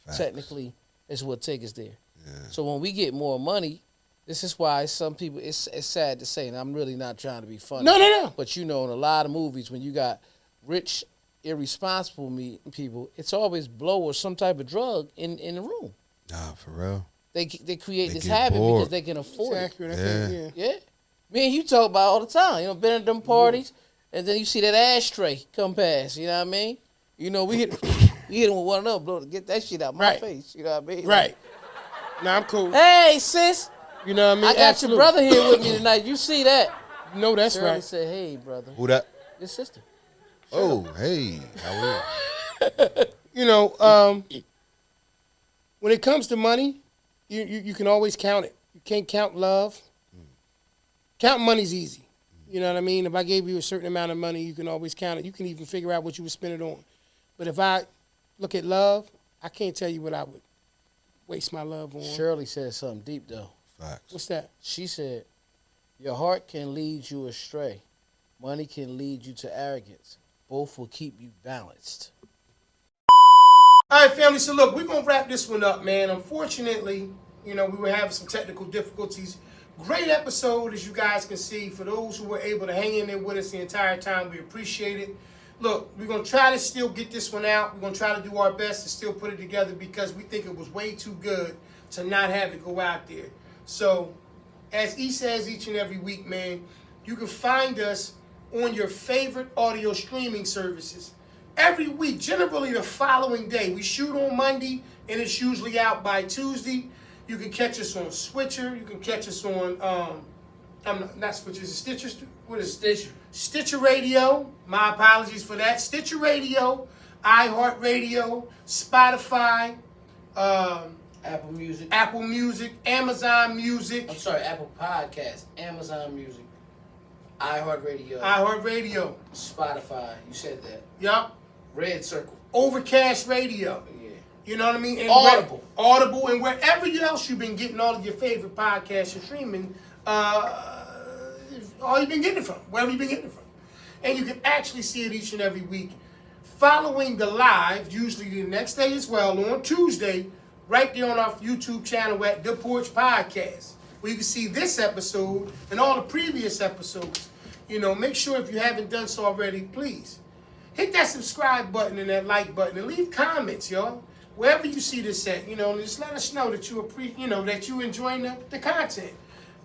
C: Facts.
A: technically, is what take us there.
C: Yeah.
A: So when we get more money, this is why some people, it's sad to say, and I'm really not trying to be funny.
B: No.
A: But in a lot of movies, when you got rich, irresponsible people, it's always blow or some type of drug in the room.
C: Nah, for real.
A: They create
C: They
A: this
C: get
A: habit
C: bored.
A: because they can
B: it's
A: afford it.
B: accurate. I
C: Yeah.
B: think, yeah.
A: Yeah. Me and you talk about it all the time. Been at them parties, and then you see that ashtray come past. You know what I mean? We hit him with one of them, blow to get that shit out my
B: Right.
A: face. You know what I mean?
B: Right. Nah, I'm cool.
A: Hey, sis.
B: You know what I mean?
A: I got
B: Absolutely.
A: your brother here with me tonight. You see that?
B: No, that's
A: Shirley
B: right.
A: said, hey, brother.
C: Who that?
A: Your sister.
C: Oh, hey. How are you?
B: When it comes to money, you can always count it. You can't count love. Counting money's easy. You know what I mean? If I gave you a certain amount of money, you can always count it. You can even figure out what you would spend it on. But if I look at love, I can't tell you what I would waste my love on.
A: Shirley said something deep, though.
C: Facts.
B: What's that?
A: She said, your heart can lead you astray. Money can lead you to arrogance. Both will keep you balanced.
B: All right, family. So, look, we're going to wrap this one up, man. Unfortunately, we were having some technical difficulties. Great episode, as you guys can see. For those who were able to hang in there with us the entire time, we appreciate it. Look, we're going to try to still get this one out. We're going to try to do our best to still put it together because we think it was way too good to not have it go out there. So, as he says each and every week, man, you can find us on your favorite audio streaming services. Every week, generally the following day. We shoot on Monday, and it's usually out by Tuesday. You can catch us on Switcher. You can catch us on, not Switcher, is it Stitcher? What is it?
A: Stitcher.
B: Stitcher Radio. My apologies for that. Stitcher Radio, iHeartRadio, Spotify,
A: Apple Music.
B: Apple Music, Amazon Music.
A: I'm sorry, Apple Podcasts, Amazon Music, iHeartRadio.
B: iHeartRadio.
A: Spotify. You said that.
B: Yup.
A: Red Circle.
B: Overcast Radio.
A: Yeah.
B: You know what I mean? And
A: Audible.
B: Audible, and wherever else you've been getting all of your favorite podcasts and streaming, all you've been getting it from, wherever you've been getting it from. And you can actually see it each and every week. Following the live, usually the next day as well, on Tuesday, right there on our YouTube channel at The Porch Podcast, where you can see this episode and all the previous episodes. Make sure if you haven't done so already, please hit that subscribe button and that like button and leave comments, y'all. Wherever you see this at, just let us know that that you enjoying the content.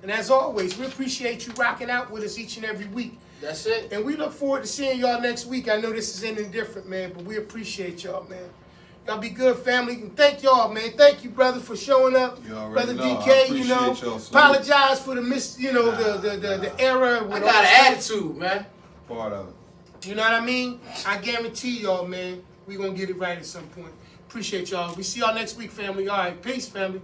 B: And as always, we appreciate you rocking out with us each and every week.
A: That's it.
B: And we look forward to seeing y'all next week. I know this is ending different, man, but we appreciate y'all, man. Y'all be good, family. And thank y'all, man. Thank you, brother, for showing up. Brother DeeKay, apologize for the the error.
A: I got an attitude, man.
C: Part of it.
B: You know what I mean? I guarantee y'all, man, we going to get it right at some point. Appreciate y'all. We see y'all next week, family. All right, peace, family.